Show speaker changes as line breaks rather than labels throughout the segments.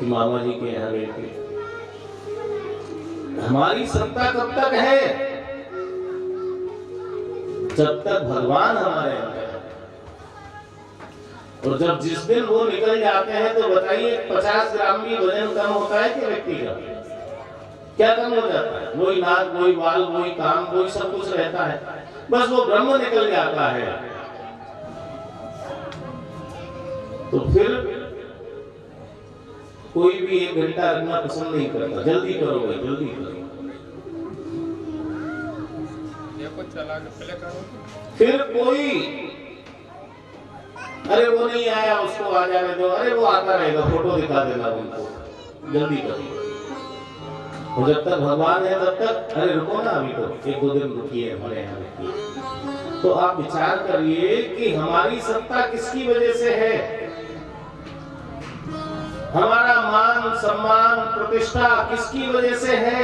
कि मामा जी के यहाँ गए थे। हमारी सत्ता कब तक है? जब तक भगवान हमारे अंदर है। और जब जिस दिन वो निकल जाते हैं तो बताइए 50 ग्राम भी वजन कम होता है कि व्यक्ति का? क्या कम हो जाता है? वही नाक, वही बाल, वही काम, वही सब कुछ रहता है, बस वो ब्रह्म निकल जाता है। तो फिर कोई भी 1 घंटा रखना पसंद नहीं करता। जल्दी करो भाई, जल्दी करो। फिर कोई अरे वो नहीं आया, उसको आ जाने दो, अरे वो आता रहेगा, फोटो दिखा देना उनको, जल्दी करो। और जब तक भगवान है तब तक अरे रुको ना, अभी तो 1-2 दिन रुकिए, हमारे यहाँ रुकिए। तो आप विचार करिए कि हमारी सत्ता किसकी वजह से है? हमारा मान सम्मान प्रतिष्ठा किसकी वजह से है?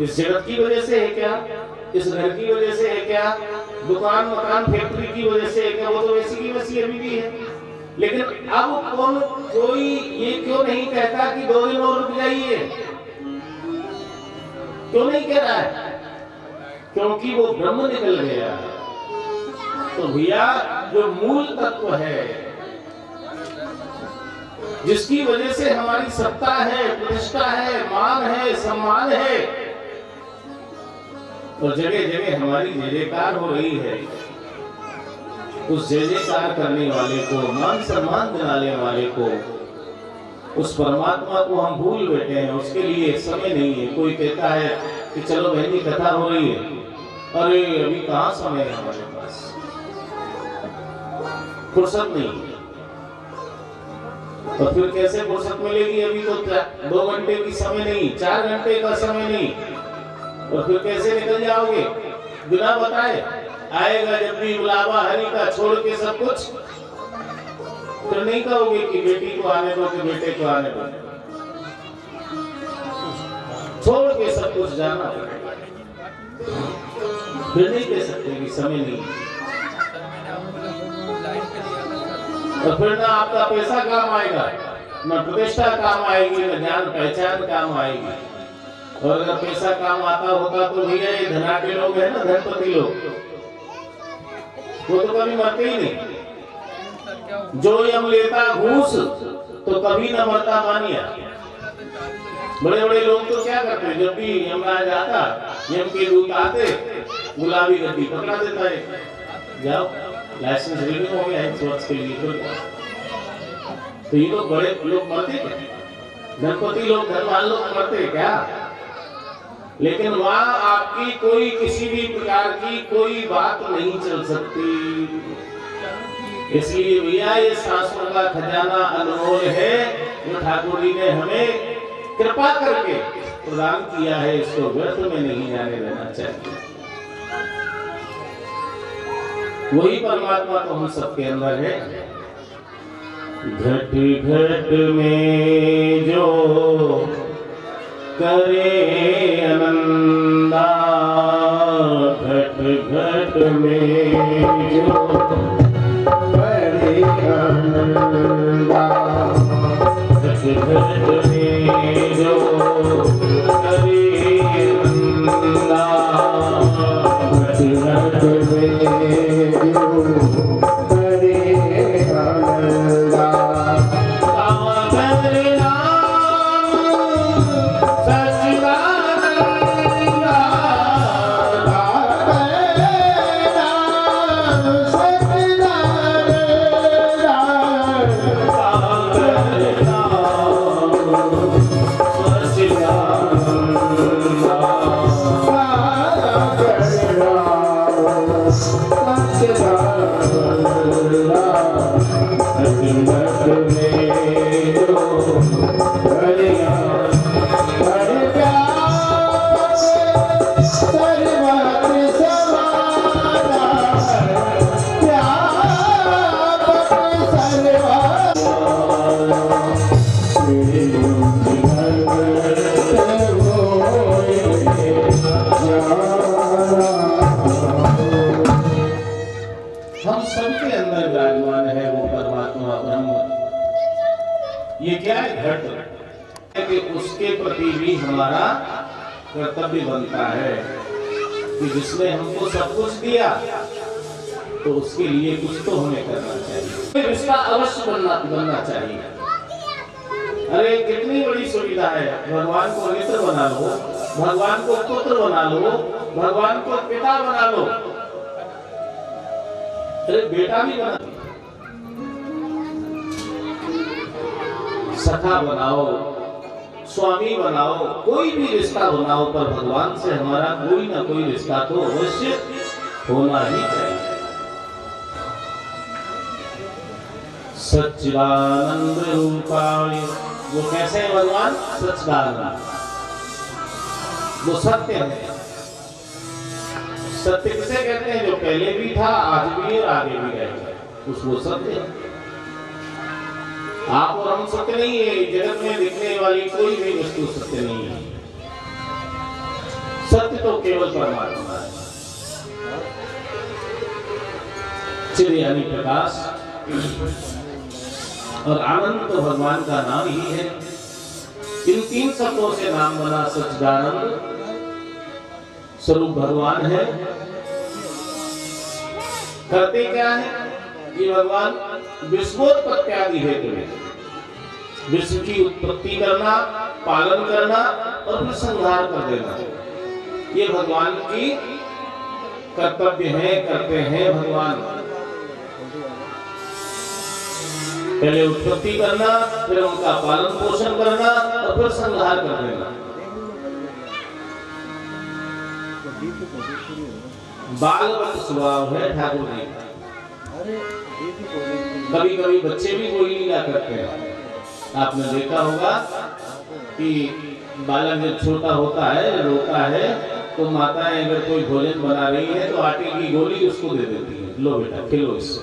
इस जगत की वजह से है क्या? इस घर की वजह से है क्या? दुकान मकान फैक्ट्री की वजह से है क्या? वो तो वैसी की वैसी अभी भी है। लेकिन अब कोई ये क्यों नहीं कहता कि 2 दिन और रुक जाइए? क्यों नहीं कह रहा है? क्योंकि वो ब्रह्म निकल गया। तो भैया जो मूल तत्व है, जिसकी वजह से हमारी सत्ता है, प्रतिष्ठा है, मान है, सम्मान है, और जगह जगह हमारी जय जयकार हो रही है, उस जय जयकार करने वाले को, मान सम्मान दिलाने वाले को, उस परमात्मा को हम भूल बैठे हैं। उसके लिए समय नहीं है। कोई कहता है कि चलो बहन जी कथा हो रही है, अरे अभी कहाँ समय है हमारे पास, फुर्सत नहीं है। तो फिर कैसे फुर्सत मिलेगी? अभी तो 2 घंटे की समय नहीं, 4 घंटे का समय नहीं, और फिर कैसे निकल जाओगे बिना बताए? आएगा जब भी बुलावा हरि का, छोड़ के सब कुछ। फिर नहीं कहोगे कि बेटी को आने दो, कि बेटे को आने दो, छोड़ के सब कुछ जाना पड़ेगा। फिर नहीं कह सकते कि समय नहीं। और फिर ना आपका पैसा काम आएगा, ना प्रतिष्ठा काम आएगी, ना ज्ञान पहचान काम आएगी। और अगर पैसा काम आता होता तो भैया ये धनाढ्य लोग है ना, धनपति लोग, वो तो कभी मरते ही नहीं। जो यम लेता घूस तो कभी न मरता मानिया। बड़े बड़े लोग तो क्या करते, जब भी यमराज आता, यम के दूत आते, गुलाबी गद्दी पकड़ा देता है, जाओ लाइसेंस रिन्यू हो गया है 1 वर्ष के लिए। तो ये लोग बड़े लोग मरते क्या? धनपति लोग, धनवान लोग मरते क्या? लेकिन वहां आपकी कोई किसी भी प्रकार की कोई बात नहीं चल सकती। इसलिए भैया ये शास्त्रों का खजाना अनमोल है, जो ठाकुर जी ने हमें कृपा करके प्रदान किया है, इसको व्यर्थ में नहीं जाने देना चाहिए। वही परमात्मा तो हम सबके अंदर है। घट घट में जो करे आनंदा, घट घट में जो करे आनंदा, घट घट में जो करे आनंदा, घट घट में जो करे आनंदा।
सच्चिदानंद
ये क्या है? घट कि उसके प्रति भी हमारा कर्तव्य बनता है कि जिसने हमको सब कुछ दिया तो उसके लिए कुछ तो हमें करना चाहिए, इसका अवश्य बनना चाहिए। अरे कितनी बड़ी सुविधा है, भगवान को मित्र बना लो, भगवान को पुत्र बना लो, भगवान को पिता बना लो, अरे बेटा भी बना लो, सखा बनाओ, स्वामी बनाओ, कोई भी रिश्ता बनाओ, पर भगवान से हमारा कोई ना कोई रिश्ता तो अवश्य होना ही चाहिए। सच्चिदानंद रूपाय, वो कैसे है भगवान? सच्चिदानंद, वो सत्य है। सत्य किसे कहते हैं? जो पहले भी था, आज भी और आगे भी रहेगा, उसको सत्य है। आप और हम सत्य नहीं है, जगत में दिखने वाली कोई भी वस्तु सत्य नहीं है। सत्य तो केवल परमात्मा है, चिद यानी प्रकाश, और आनंद तो भगवान का नाम ही है। इन तीन शब्दों से नाम बना सच्चिदानंद स्वरूप भगवान है। करते क्या है? ये भगवान विश्वोत्पत्त्यादि हेतु है, विश्व की उत्पत्ति करना, पालन करना और फिर संहार कर देना, ये भगवान की कर्तव्य है, करते हैं भगवान। पहले उत्पत्ति करना, फिर उनका पालन पोषण करना और फिर संहार कर देना। बालवत स्वभाव है ठाकुर जी का। कभी कभी बच्चे भी कोई लीला करते हैं। आपने देखा होगा कि बालक जब छोटा होता है, रोता है, तो माताएं अगर कोई भोजन बना रही है तो आटे की गोली उसको दे देती है, लो बेटा खिलो इससे।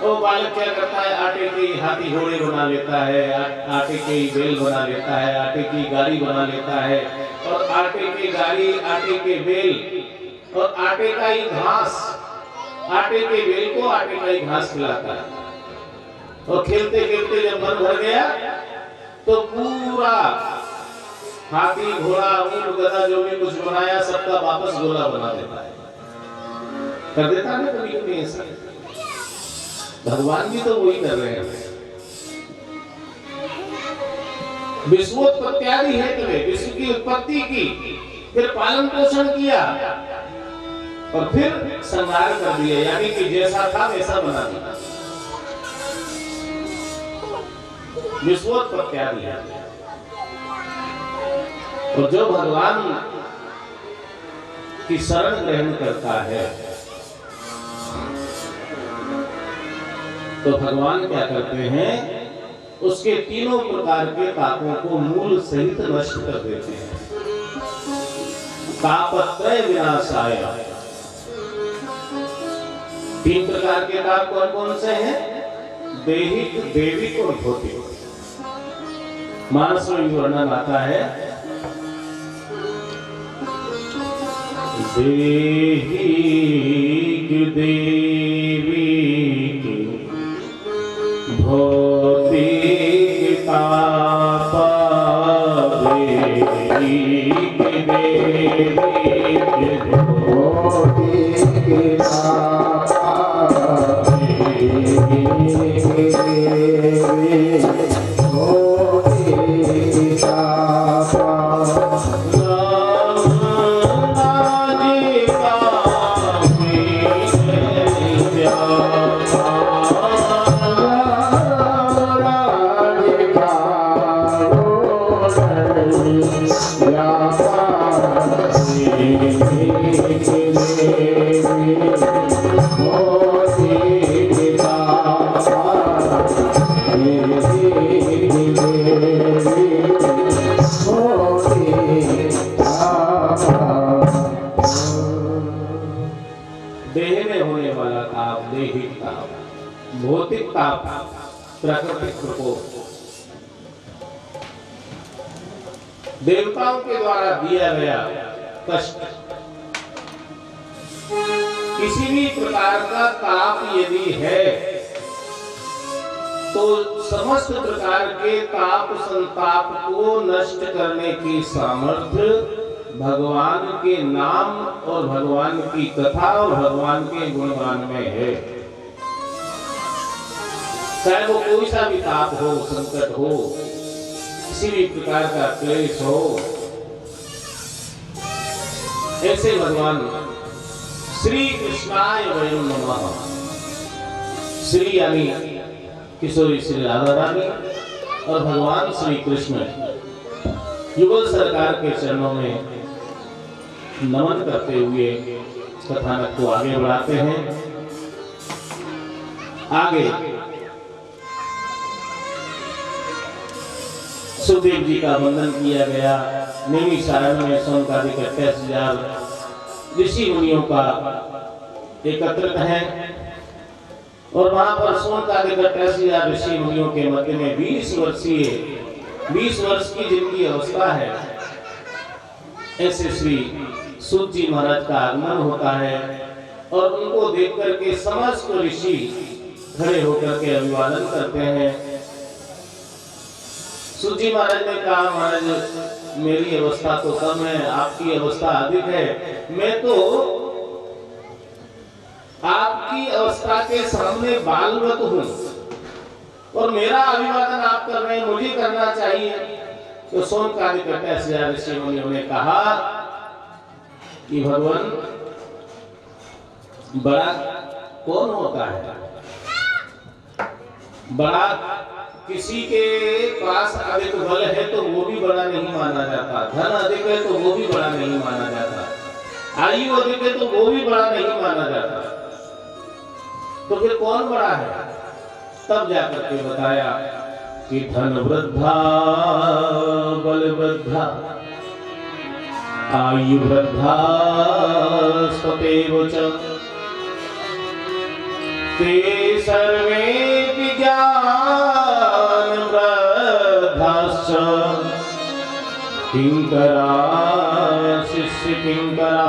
वो बालक क्या करता है? आटे के हाथी घोड़े बना लेता है, आटे के बेल बना लेता है, आटे की गाड़ी बना लेता है, और आटे की गाड़ी, आटे के बेल और आटे का ही घास, आटे के बेल को आटे का ही घास खिलाता है। और खेलते खेलते जब मन भर गया तो पूरा हाथी घोड़ा ऊंट गधा जो भी कुछ बनाया सबका वापस गोला बना देता है, कर देता है कभी कभी ऐसा। भगवान भी तो वही कर रहे हैं। विश्वोत्पत्त्यादि हेतु है, विश्व की उत्पत्ति की, फिर पालन पोषण किया और फिर संहार कर दिया, यानी कि जैसा था वैसा बना दिया। विश्वोत्पत्त्यादि है। और जो भगवान की शरण ग्रहण करता है तो भगवान क्या करते हैं? उसके तीनों प्रकार के पापों को मूल सहित नष्ट कर देते हैं। तापत्रय विनाशाय, तीन प्रकार के पाप कौन कौन से हैं? दैहिक, दैविक और भौतिक। मानस में वर्णन आता है, दैहिक, दैविक, भौतिक पाप, दैहिक, दैविक, भौतिक पाप, भौतिक ताप, प्राकृतिक प्रकोप, देवताओं के द्वारा दिया गया कष्ट, किसी भी प्रकार का ताप यदि है तो समस्त प्रकार के ताप संताप को नष्ट करने की सामर्थ्य भगवान के नाम और भगवान की कथा और भगवान के गुणगान में है। चाहे वो कोई सा भी ताप हो, संकट हो, किसी भी प्रकार का क्लेश हो, ऐसे भगवान श्री कृष्णाय वयं नमः, श्री यानी किशोरी श्री राधा रानी और भगवान श्री कृष्ण युगल सरकार के चरणों में नमन करते हुए कथानक को आगे बढ़ाते हैं। आगे सुखदेव जी का वंदन किया गया। नैमिषारण्य में सौनकादिक 28,000 ऋषि मुनियों का एकत्रित है और वहां पर सौनकादिक 28,000 ऋषि मुनियों के मध्य में 20 वर्ष की जिनकी अवस्था है, ऐसे श्री सूत जी महाराज का आगमन होता है और उनको देख करके समस्त ऋषि खड़े होकर के अभिवादन करते हैं। सूत जी महाराज ने कहा, महाराज मेरी अवस्था तो कम है, आपकी अवस्था अधिक है, मैं तो आपकी अवस्था के सामने बालवत हूँ और मेरा अभिवादन आप कर रहे हैं, मुझे करना चाहिए। तो सौनकादिक 28,000 ऋषि मुनियों ने कहा कि भगवान बड़ा कौन होता है? बड़ा किसी के पास अधिक बल है तो वो भी बड़ा नहीं माना जाता, धन अधिक है तो वो भी बड़ा नहीं माना जाता, आयु अधिक है तो वो भी बड़ा नहीं माना जाता, तो फिर कौन बड़ा है? तब जाकर के बताया कि धन वृद्धा बल वृद्धा आयु वृद्धा सतेव च ते सर्वे ज्ञान वृद्धाश्च किंकरा शिष्य किंकरा।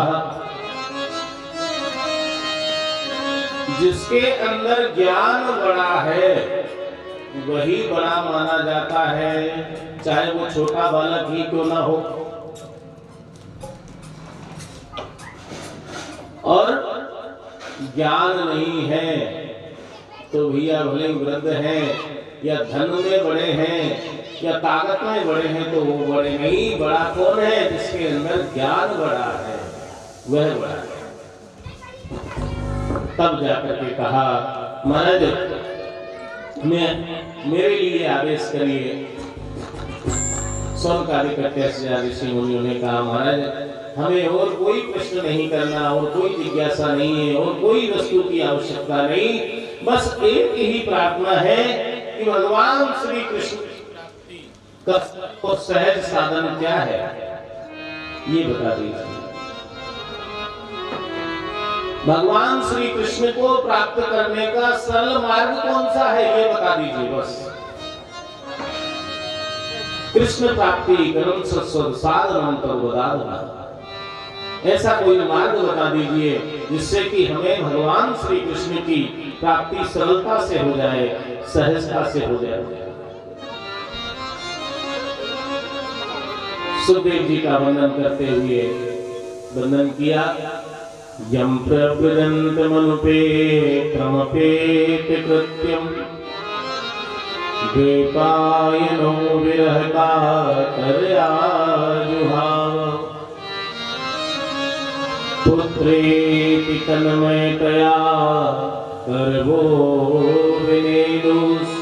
जिसके अंदर ज्ञान बड़ा है वही बड़ा माना जाता है, चाहे वो छोटा बालक ही क्यों ना हो। और ज्ञान नहीं है तो भैया भले वृद्ध हैं या धन में बड़े हैं या ताकत में बड़े हैं तो वो बड़े नहीं। बड़ा कौन है? जिसके अंदर ज्ञान बड़ा है वह बड़ा है। तब जाकर के कहा, महाराज मेरे लिए आदेश करिए। सौनकादिक 28,000 ऋषि मुनियों ने कहा, महाराज हमें और कोई प्रश्न नहीं करना और कोई जिज्ञासा नहीं है और कोई वस्तु की आवश्यकता नहीं, बस एक ही प्रार्थना है कि भगवान श्री कृष्ण का सहज साधन क्या है ये बता दीजिए। भगवान श्री कृष्ण को प्राप्त करने का सरल मार्ग कौन सा है ये बता दीजिए बस। कृष्ण प्राप्ति करम सत्सद साधनम तद्वदाधना, ऐसा कोई मार्ग बता दीजिए जिससे कि हमें भगवान श्री कृष्ण की प्राप्ति सरलता से हो जाए, सहजता से हो जाए। सुखदेव जी का वंदन करते हुए वंदन किया। यम प्रव्रजन्त मनुपेत्रमपेत कृत्यम द्वैपायनो विरहता तरयाजुहाव पुत्रेति तन्मयतया गर्भो विनेदुस्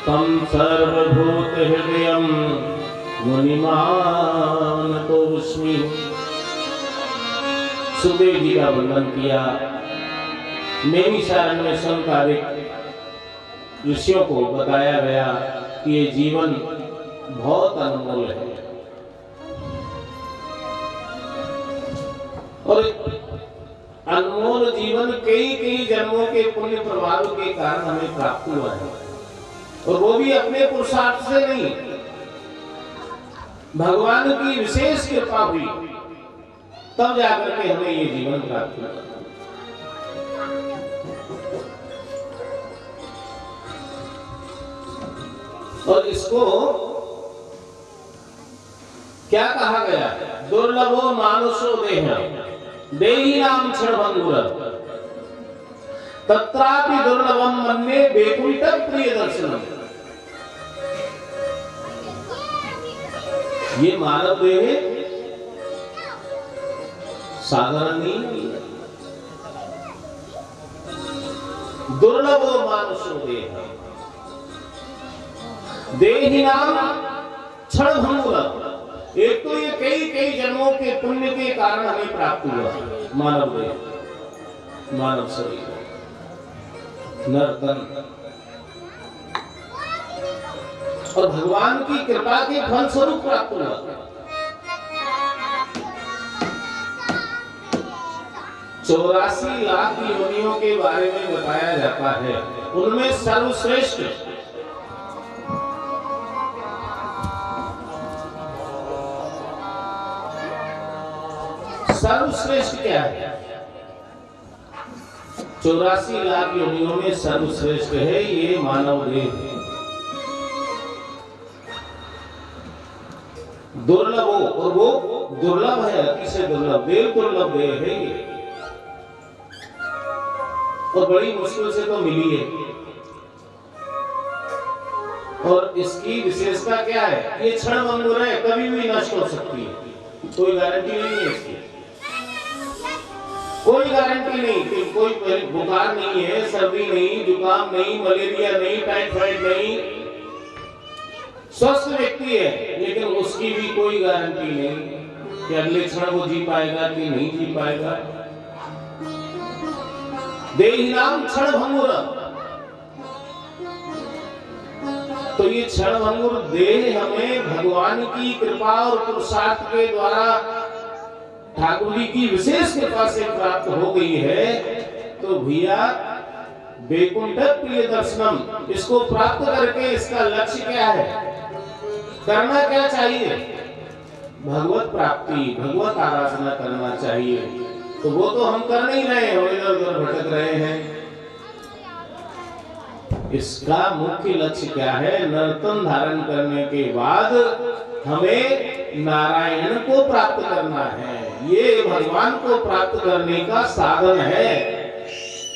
तं सर्वभूत हृदयं मुनिमानतोऽस्मि। सुखदेव जी का वर्णन किया। नैमिषारण्य में सौनकादिक ऋषियों को बताया गया कि ये जीवन बहुत अनमोल है और अनमोल जीवन कई जन्मों के पुण्य प्रभाव के कारण हमें प्राप्त हुआ है और वो भी अपने पुरुषार्थ से नहीं, भगवान की विशेष कृपा हुई तब जाकर के हमें ये जीवन प्राप्त हुआ। और इसको क्या कहा गया? दुर्लभो मानुषो देह देहिनाम क्षणभंगुर तत्रापि दुर्लभम मन्ये वैकुंठ प्रिय दर्शनम। ये मानव देह साधारण नहीं, दुर्लभो मानुषो देह देहिनाम क्षणभंगुर। एक तो ये कई कई जन्मों के पुण्य के कारण हमें प्राप्त हुआ मानव देह, मानव शरीर, नर्तन, और भगवान की कृपा के फल स्वरूप प्राप्त हुआ। 84 लाख योनियों के बारे में बताया जाता है, उनमें सर्वश्रेष्ठ क्या है? 84 लाख योनियों में सर्वश्रेष्ठ है ये मानव देह। दुर्लभ हो, और वो दुर्लभ है, अतिशय दुर्लभ देव, दुर्लभ देह है ये, और बड़ी मुश्किल से तो मिली है। और इसकी विशेषता क्या है? ये क्षणभंगुर है, कभी भी नष्ट हो सकती है, कोई गारंटी नहीं है इसकी, कोई गारंटी नहीं कि कोई बुखार नहीं है, सर्दी नहीं, जुकाम नहीं, मलेरिया नहीं, टाइफाइड नहीं, स्वस्थ व्यक्ति है, लेकिन उसकी भी कोई गारंटी नहीं कि अगले क्षण वो जी पाएगा कि नहीं जी पाएगा। देहिनाम क्षणभंगुर, तो ये क्षणभंगुर देह हमें भगवान की कृपा और पुरुषार्थ के द्वारा ठाकुर जी की विशेष कृपा से प्राप्त हो गई है। तो भैया वैकुंठ प्रिय दर्शनम, इसको प्राप्त करके इसका लक्ष्य क्या है? करना क्या चाहिए? भगवत प्राप्ति, भगवत आराधना करना चाहिए। तो वो तो हम कर नहीं रहे हैं, इधर उधर भटक रहे हैं। इसका मुख्य लक्ष्य क्या है? नर्तन धारण करने के बाद हमें नारायण को प्राप्त करना है, ये भगवान को प्राप्त करने का साधन है,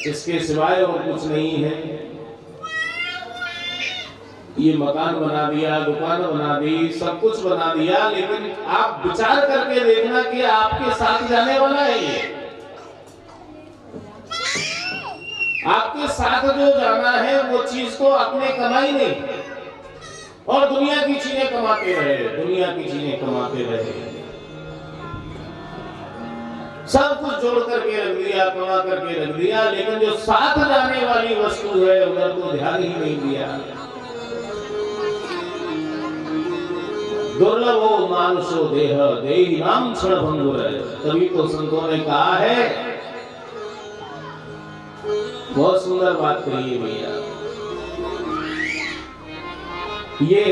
इसके सिवाय और कुछ नहीं है। ये मकान बना दिया, दुकान बना दी, सब कुछ बना दिया, लेकिन आप विचार करके देखना कि आपके साथ जाने वाला है ये, आपके साथ जो जाना है वो चीज को आपने कमाई नहीं, और दुनिया की चीजें कमाते रहे, दुनिया की चीजें कमाते रहे, सब कुछ जोड़ करके रख दिया, कमा करके रख दिया, लेकिन जो साथ जाने वाली वस्तु है उधर तो ध्यान ही नहीं दिया। दुर्लभो मानुषो देह देहिनाम क्षणभंगुर। तभी तो संतों ने कहा है, बहुत सुंदर बात कही है भैया, ये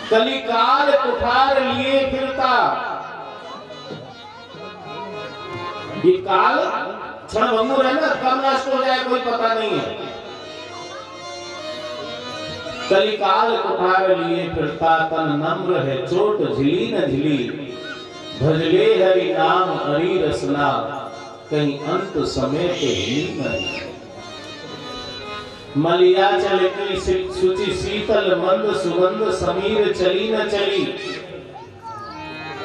कलिकाल कुठार लिए फिरता, ये काल क्षणभंगुर है ना, कब नष्ट हो जाए कोई पता नहीं है। कलिकाल कुठार लिए फिरता, तन नम्र है चोट झिली न झिली, भजले हरि नाम हरि रसना, कहीं अंत समय के ही नहीं। मलिया चलती सुचि शीतल मंद सुगंध, समीर चली न चली,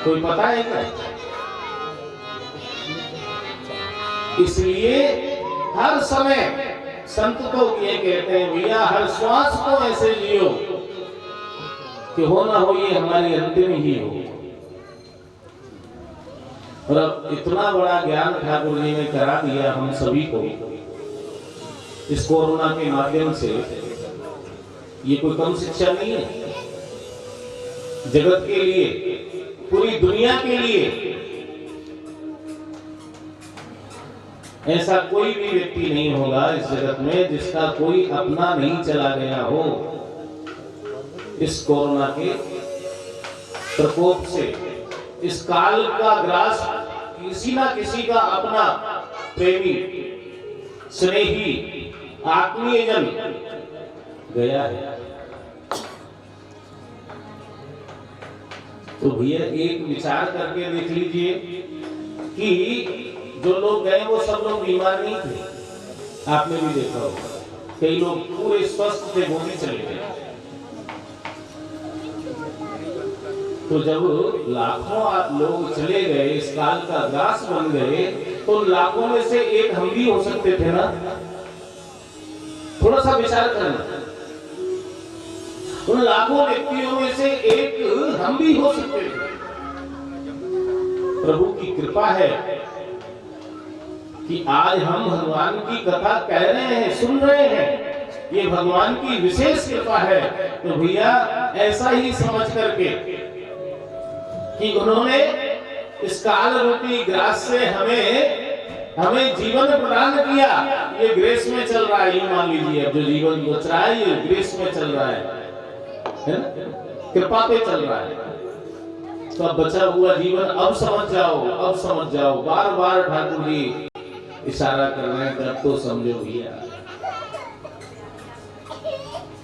कोई पता है क्या? इसलिए हर समय संत तो ये कहते हैं, भैया हर श्वास को ऐसे जियो कि हो ना हो ये हमारी अंतिम ही हो। और अब इतना बड़ा ज्ञान ठाकुर जी ने करा दिया हम सभी को इस कोरोना के माध्यम से, ये कोई कम शिक्षा नहीं है, जगत के लिए, पूरी दुनिया के लिए। ऐसा कोई भी व्यक्ति नहीं होगा इस जगत में जिसका कोई अपना नहीं चला गया हो इस कोरोना के प्रकोप से। इस काल का ग्रास किसी ना किसी का अपना प्रेमी, स्नेही आत्मीय जन गया है। तो भैया एक विचार करके देख लीजिए कि जो लोग गए वो सब लोग बीमार नहीं थे। आपने भी देखा होगा कई लोग पूरे स्वस्थ थे, वो भी चले गए। तो जब लाखों लोग चले गए, इस काल का ग्रास बन गए, तो लाखों में से एक हम भी हो सकते थे ना। थोड़ा सा विचार करना, उन लाखों व्यक्तियों में से एक हम भी हो सकते थे। प्रभु की कृपा है कि आज हम भगवान की कथा कह रहे हैं, सुन रहे हैं। ये भगवान की विशेष कृपा है। तो भैया ऐसा ही समझ करके कि उन्होंने इस काल रूपी ग्रास से हमें जीवन प्रदान किया। ये ग्रेस में चल रहा है, ये मान लीजिए। अब जो जीवन बच रहा है ये ग्रेस में चल रहा है ना, कृपा पे चल रहा है। तो अब बचा हुआ जीवन अब समझ जाओ, अब समझ जाओ। बार बार ठाकुर जी इशारा कर रहे हैं, तब तो समझो भैया।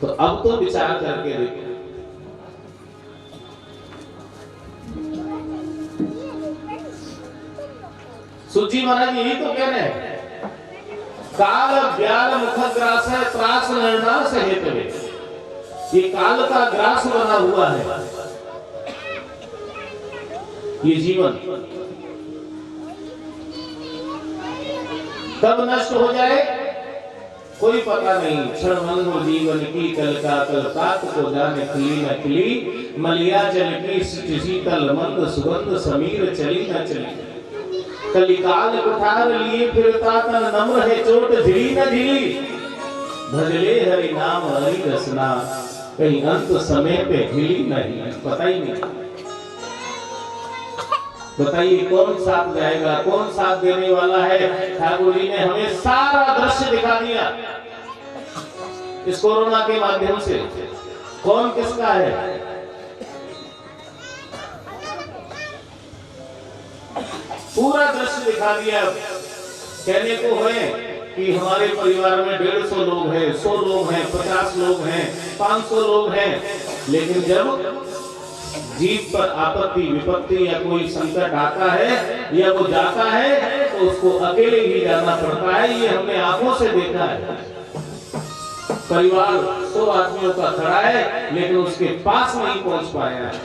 तो अब तो विचार करके देखो। सूची महाराज यही तो कह रहे हैं, काल व्याल मुखग्रास है त्रास निर्णास हेतवे। ये काल का ग्रास बना हुआ है ये जीवन। कब नष्ट हो जाए कोई पता नहीं। क्षणभंगुर जीवन की कलका कलकात को जाने खिली न खिली। मलिया जल की शीतल मंद सुगंध समीर चली न चली। कलिकाल कुठार लिए फिरता तन नम्र है चोट झिली न झिली। भजले हरि नाम हरि रसना कहीं अंत समय पे हिली नहीं। पता ही नहीं। बताइए कौन साथ जाएगा, कौन साथ देने वाला है। ठाकुर जी ने हमें सारा दृश्य दिखा दिया इस कोरोना के माध्यम से। कौन किसका है, पूरा दृश्य दिखा दिया। कहने को है कि हमारे परिवार में 150 लोग हैं, 100 लोग हैं, 50 लोग हैं, 500 लोग हैं। लेकिन जब जीव पर आपत्ति विपत्ति या कोई संकट आता है या वो जाता है तो उसको अकेले ही जाना पड़ता है। ये हमने आंखों से देखा है। परिवार 100 आदमियों का खड़ा है लेकिन उसके पास नहीं पहुंच पाया है,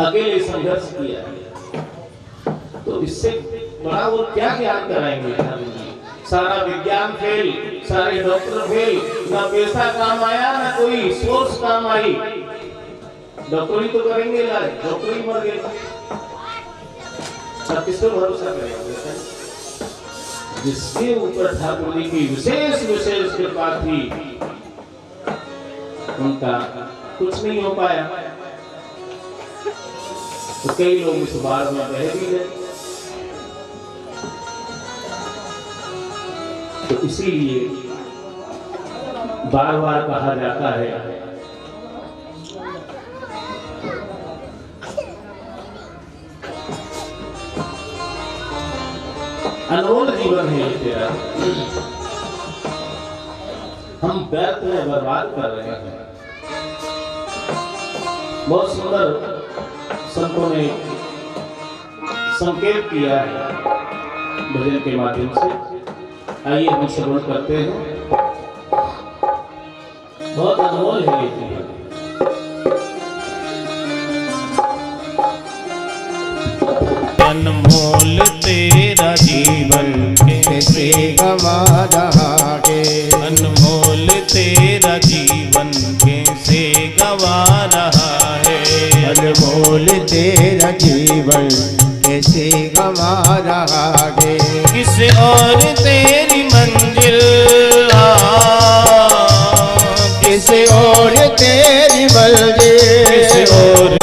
अकेले संघर्ष किया है। तो इससे बड़ा वो क्या ज्ञान कराएंगे। सारा विज्ञान फेल, सारे डॉक्टर फेल, ना पैसा काम आया ना कोई सोर्स काम आई। डॉक्टर ही तो करेंगे इलाज, डॉक्टर ही मर गए। अब किस पे भरोसा करेंगे। जिसके ऊपर ठाकुर जी की विशेष कृपा थी उनका कुछ नहीं हो पाया। तो कई लोग इस बार में बह भी गए। तो इसीलिए बार बार कहा जाता है अनमोल जीवन है ये तेरा, हम व्यर्थ में बर्बाद कर रहे हैं। बहुत सुंदर संतों ने संकेत किया है भजन के माध्यम से। आइए हम श्रवण करते हैं। बहुत अनमोल है ये जीवन।
अनमोल तेरा जीवन कैसे गवा रहा है। अनमोल तेरा जीवन कैसे गवा रहा है।
अनमोल तेरा जीवन कैसे गवा रहा है।
किस और तेरी मंजिल
किस और तेरी मंजिल
किस और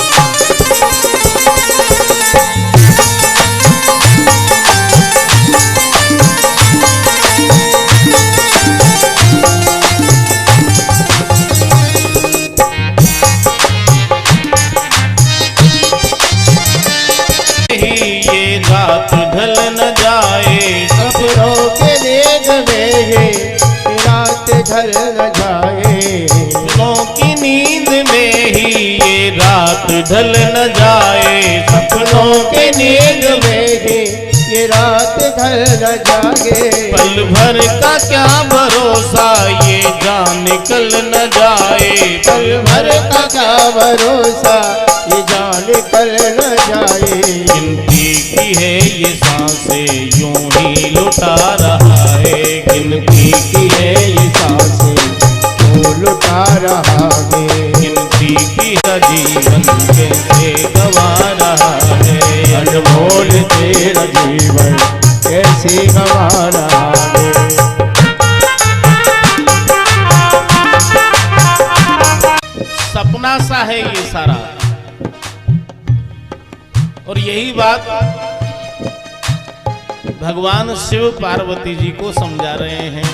रात ढल न जाए।
सब रो ढल न जाए।
सपनों की नींद में ही ये रात ढल न जाए।
सपनों की नींद में ही ये रात ढल न जाए।
पल भर का क्या भरोसा ये जान निकल न जाए।
पल भर का क्या भरोसा ये जान निकल न जाए।
गिनती की है ये सांसें यूं ही लुटा रहा है। गिनती
की है ये सांसें यूं लुटा रहा है।
गिनती की है जीवन कैसे गवा रहा है।
अनमोल तेरा जीवन कैसे गवा रहा है।
सपना सा है ये सारा। और यही बात भगवान शिव पार्वती जी को समझा रहे हैं।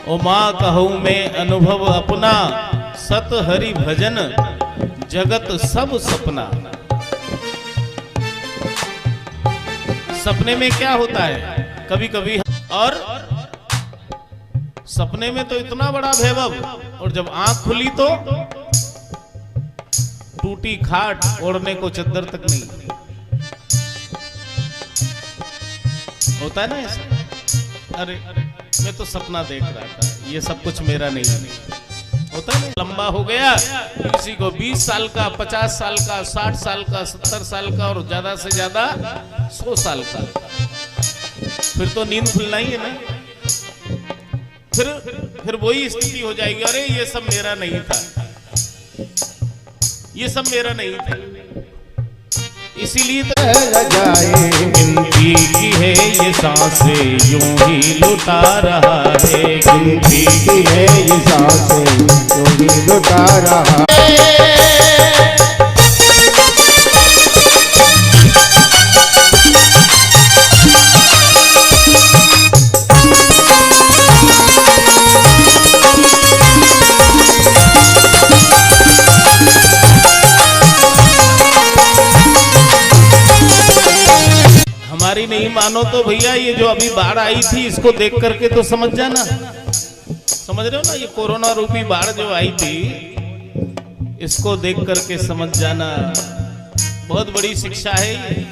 ओ माँ कहूँ मैं अनुभव अपना, सत हरि भजन जगत सब सपना। सपने में क्या होता है कभी कभी, और सपने में तो इतना बड़ा वैभव, और जब आंख खुली तो टूटी खाट, ओढ़ने को चद्दर तक नहीं। होता है ना ऐसा, अरे मैं तो सपना देख रहा था, ये सब कुछ मेरा नहीं है। होता है ना, लंबा हो गया, किसी को 20 साल का, 50 साल का, 60 साल का, 70 साल का, और ज्यादा से ज्यादा 100 साल का। फिर तो नींद खुलना ही है ना। फिर वही स्थिति हो जाएगी, अरे ये सब मेरा नहीं था, ये सब मेरा नहीं था। इसीलिए तो गिनती की है ये सांसें यूं ही लुटा रहा है। गिनती
की है ये सांसें यूं ही लुटा रहा है।
हमारी नहीं मानो तो भैया ये जो अभी बाढ़ आई थी इसको देख करके तो समझ जाना। समझ रहे हो ना, ये कोरोना रूपी बाढ़ जो आई थी इसको देख करके समझ जाना, बहुत बड़ी शिक्षा है ये।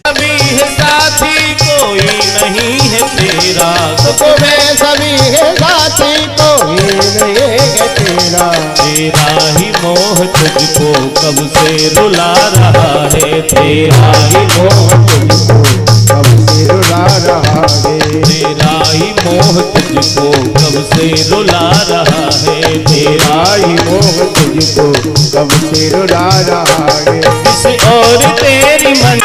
सभी है साथी कोई नहीं है तेरा,
तुम्हें सभी है साथी कोई नहीं है तेरा।
तेरा ही मोह तुझको कब से रुला रहा है। तेरा ही मोह
तुझको कब से रुला रहा है।
तेरा ही मोह तुझको कब से रुला रहा है।
तेरा ही मोह तुझको कब से रुला रहा है।
किसी और तेरी मन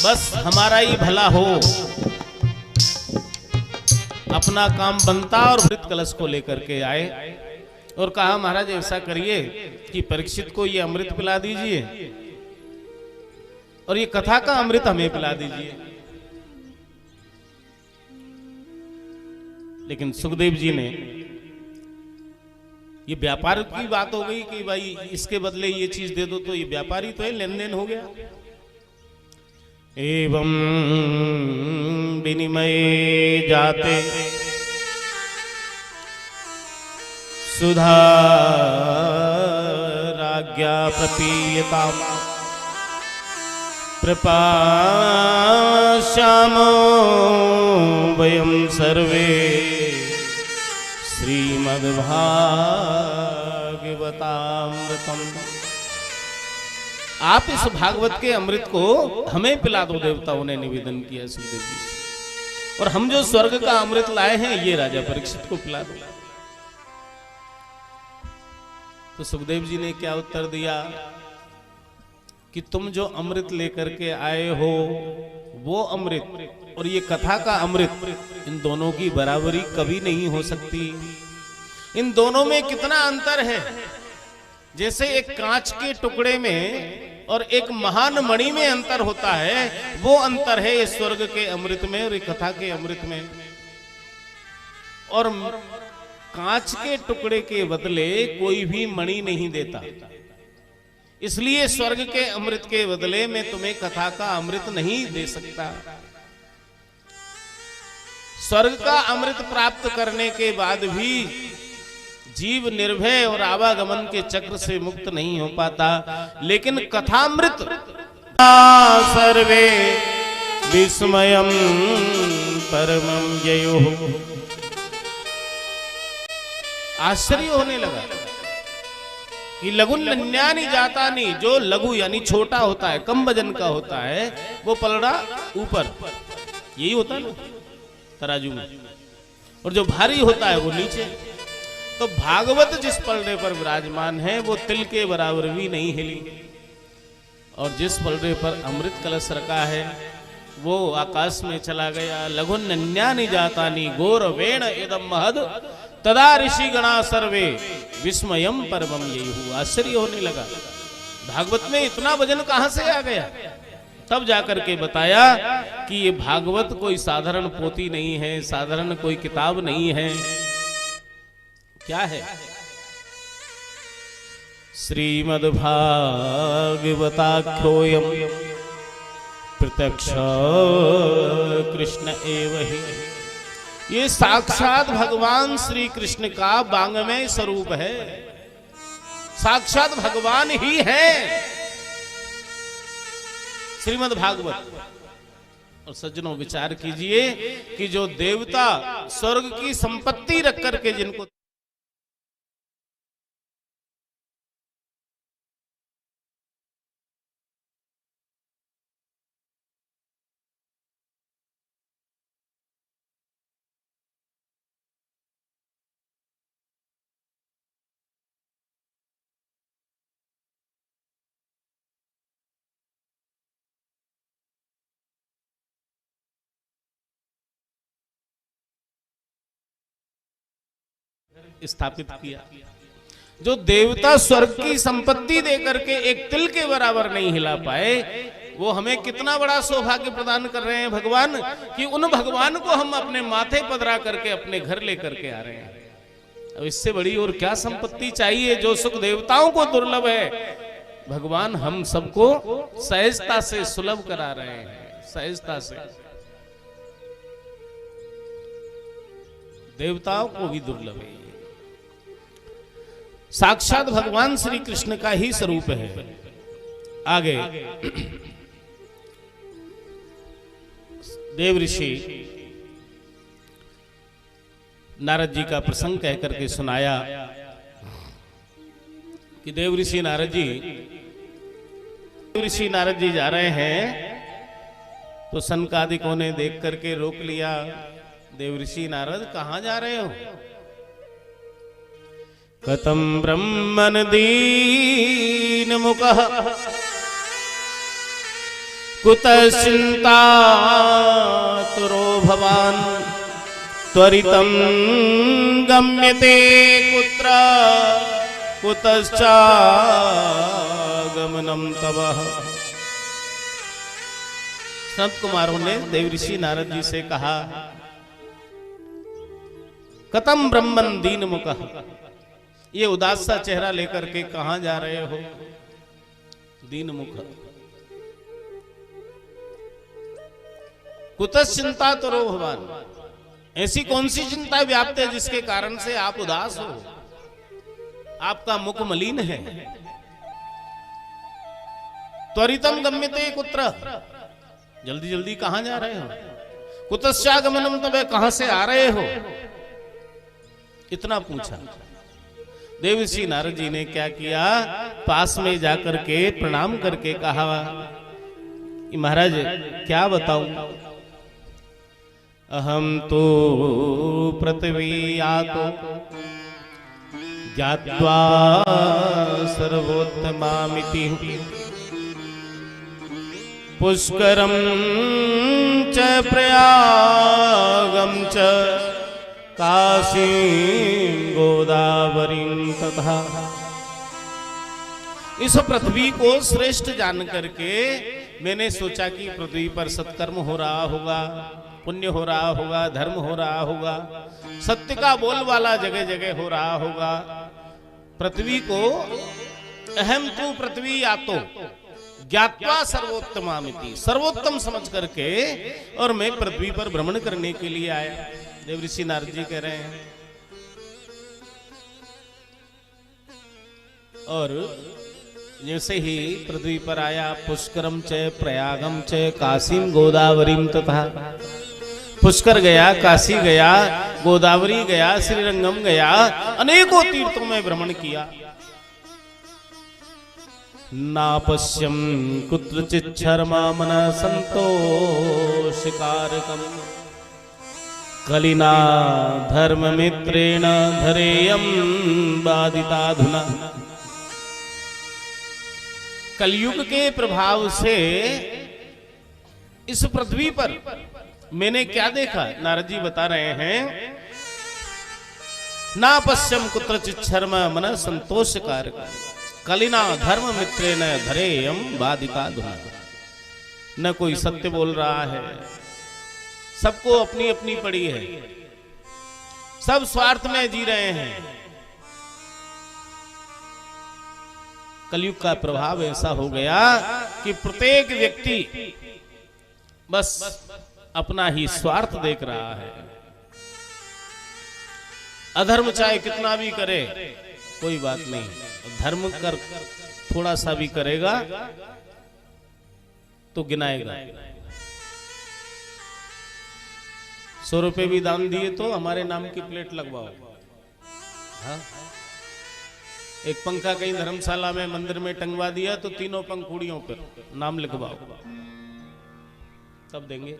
बस हमारा ही भला हो, अपना काम बनता। और अमृत कलश को लेकर के आए और कहा महाराज ऐसा करिए कि परीक्षित को ये अमृत पिला दीजिए और ये कथा का अमृत हमें पिला दीजिए। लेकिन सुखदेव जी ने, ये व्यापार की बात हो गई कि भाई इसके बदले ये चीज दे दो, तो ये व्यापारी तो है, लेन देन हो गया। एवं विनिमय जाते सुधा राज्ञा प्रपीयता प्रपाश्यामो वयं सर्वे श्रीमद्भागवतामृतम्। आप इस भागवत के अमृत को हमें पिला दो, देवताओं ने निवेदन किया सुखदेव जी से। और हम जो स्वर्ग का अमृत लाए हैं ये राजा परीक्षित को पिला दो। तो सुखदेव जी ने क्या उत्तर दिया कि तुम जो अमृत लेकर के आए हो वो अमृत और ये कथा का अमृत, इन दोनों की बराबरी कभी नहीं हो सकती। इन दोनों में कितना अंतर है जैसे एक कांच के टुकड़े में और एक महान मणि में अंतर होता है, वो अंतर है इस स्वर्ग के अमृत में और कथा के अमृत में। और कांच के टुकड़े के बदले कोई भी मणि नहीं देता, इसलिए स्वर्ग के अमृत के बदले में तुम्हें कथा का अमृत नहीं दे सकता। स्वर्ग का अमृत प्राप्त करने के बाद भी जीव निर्भय और आवागमन के चक्र से मुक्त नहीं हो पाता, लेकिन कथामृत सर्वे विस्मयम परमं ययो। आश्चर्य होने लगा कि लघु नन्यानि जातानि, जो लघु यानी छोटा होता है, कम वजन का होता है, वो पलड़ा ऊपर, यही होता है ना तराजू में, और जो भारी होता है वो नीचे। तो भागवत जिस पलड़े पर विराजमान है वो तिल के बराबर भी नहीं हिली, और जिस पलड़े पर अमृत कलश रखा है वो आकाश में चला गया। लघु नन्यानि जातानि गौरवेण इदं महद तदा ऋषि गणा सर्वे विस्मयम परमं ययुः। आश्चर्य होने लगा, भागवत में इतना वजन कहां से आ गया। तब जाकर के बताया कि ये भागवत कोई साधारण पोथी नहीं है, साधारण कोई किताब नहीं है। क्या है? श्रीमद्भागवताख्योऽयं प्रत्यक्ष कृष्ण एव हि। ये साक्षात भगवान श्री कृष्ण का वांग्मय स्वरूप है, साक्षात भगवान ही है श्रीमद् भागवत। और सज्जनों विचार कीजिए कि जो देवता स्वर्ग की संपत्ति रख करके जिनको स्थापित किया, जो देवता स्वर्ग की संपत्ति देकर के एक तिल के बराबर नहीं हिला पाए, वो हमें कितना बड़ा सौभाग्य प्रदान कर रहे हैं भगवान, कि उन भगवान को हम अपने माथे पधरा करके अपने घर लेकर के आ रहे हैं। अब इससे बड़ी और क्या संपत्ति चाहिए। जो सुख देवताओं को दुर्लभ है, भगवान हम सबको सहजता से सुलभ करा रहे हैं, सहजता से। देवताओं को भी दुर्लभ है, साक्षात भगवान श्री कृष्ण का ही स्वरूप है। आगे देव ऋषि नारद जी का प्रसंग कह करके सुनाया कि देव ऋषि नारद जी जा रहे हैं, तो सनकादिकों ने देख करके रोक लिया। देव ऋषि नारद कहां जा रहे हो? कथं ब्रह्मन् दीन मुखः कुतः चिन्तातुरो भवान् त्वरितं गम्यते कुत्र कुतश्चागमनं तवः। संत कुमारों ने देव ऋषि नारद जी से कहा, कथं ब्रह्मन् दीन मुखः, ये उदास सा चेहरा लेकर के कहां जा रहे हो? दीन मुख। कुतः चिन्तातुरो भवान्, ऐसी कौन सी चिंता व्याप्त है जिसके कारण से आप उदास हो? आपका मुख मलिन है। त्वरितम गम्यते कुत्र, जल्दी जल्दी कहां जा रहे हो? कुतश्चागमनम, तब कहां से आ रहे हो? इतना पूछा। देव ऋषि नारद जी ने क्या किया, पास में जाकर के प्रणाम करके कहा, महाराज क्या बताऊं, अहम तो पृथ्वी आतो ज्ञात्वा सर्वोत्तमामिति पुष्करम च प्रयागम च काशीं गोदावरीं तथा इस पृथ्वी को श्रेष्ठ जान करके मैंने सोचा कि पृथ्वी पर सत्कर्म हो रहा होगा, पुण्य हो रहा होगा, धर्म हो रहा होगा, सत्य का बोलबाला जगह जगह हो रहा होगा। पृथ्वी को अहम तू पृथ्वी यातो ज्ञात्वा सर्वोत्तमामिति, सर्वोत्तम समझ करके और मैं पृथ्वी पर भ्रमण करने के लिए आया। देवऋषि नारद जी कह रहे हैं। और जैसे ही पृथ्वी पर आया, पुष्करम च प्रयागम च काशीम गोदावरीम तथा, पुष्कर गया, काशी गया, गोदावरी गया, श्रीरंगम गया, अनेकों तीर्थों में भ्रमण किया। नापश्यम कुत्रचित् शर्मा मन संतोषकारकम कलिना धर्म मित्रेण धरेयम बाधिताधुना। कलयुग के प्रभाव से इस पृथ्वी पर मैंने क्या देखा? नारद जी बता रहे हैं, ना पश्यम कुत्रचित् शर्मा मन संतोषकारक कलिना धर्म मित्रेण धरेयम बाधिताधुना। न कोई सत्य बोल रहा है, सबको अपनी अपनी पड़ी है, सब स्वार्थ में जी रहे हैं। कलयुग का प्रभाव ऐसा हो गया कि प्रत्येक व्यक्ति बस अपना ही स्वार्थ देख रहा है। अधर्म चाहे कितना भी करे कोई बात नहीं, धर्म कर थोड़ा सा भी करेगा तो गिनाएगा। 100 रुपए भी दान दिए तो हमारे नाम की प्लेट लगवाओ। हाँ? एक पंखा कहीं धर्मशाला में मंदिर में टंगवा दिया तो तीनों पंखुड़ियों पर नाम लिखवाओ, तब देंगे।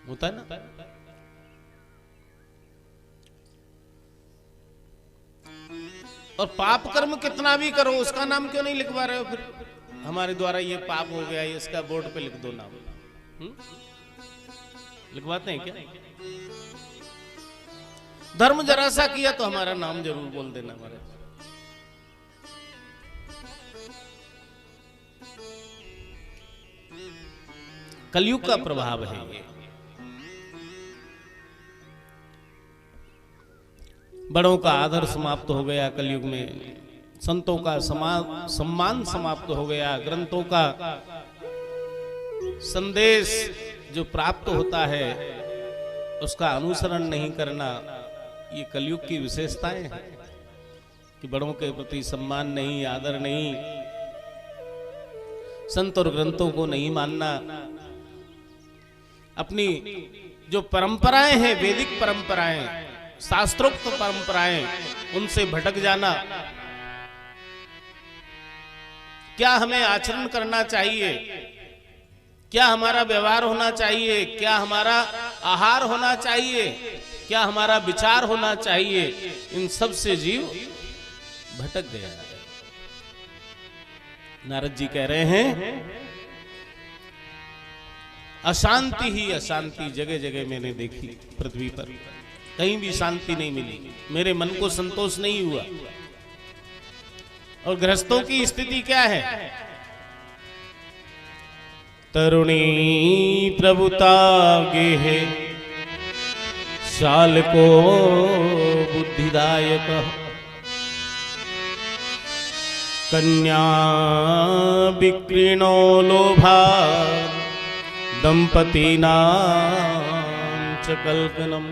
होता है ना? और पाप कर्म कितना भी करो उसका नाम क्यों नहीं लिखवा रहे हो? फिर हमारे द्वारा ये पाप हो गया, इसका बोर्ड पे लिख दो नाम। लिखवाते हैं क्या? धर्म जरा सा किया तो हमारा नाम जरूर बोल देना हमारे। कलयुग का प्रभाव है ये। बड़ों का आदर समाप्त हो गया कलयुग में, संतों का सम्मान समाप्त हो गया, ग्रंथों का संदेश जो प्राप्त होता है उसका अनुसरण नहीं करना, ये कलयुग की विशेषताएं हैं कि बड़ों के प्रति सम्मान नहीं, आदर नहीं, संत और ग्रंथों को नहीं मानना, अपनी जो परंपराएं हैं, वैदिक परंपराएं, शास्त्रोक्त परंपराएं, उनसे भटक जाना। क्या हमें आचरण करना चाहिए, क्या हमारा व्यवहार होना चाहिए, क्या हमारा आहार होना चाहिए, क्या हमारा विचार होना चाहिए, इन सब से जीव भटक गया। नारद जी कह रहे हैं, अशांति ही अशांति जगह जगह मैंने देखी पृथ्वी पर, कहीं भी शांति नहीं मिली, मेरे मन को संतोष नहीं हुआ। और गृहस्थों की स्थिति क्या है? तरुणी प्रभुता गेहे शाल को बुद्धिदायक कन्या विक्रीणो लोभा दंपति नाम च कल्पनम।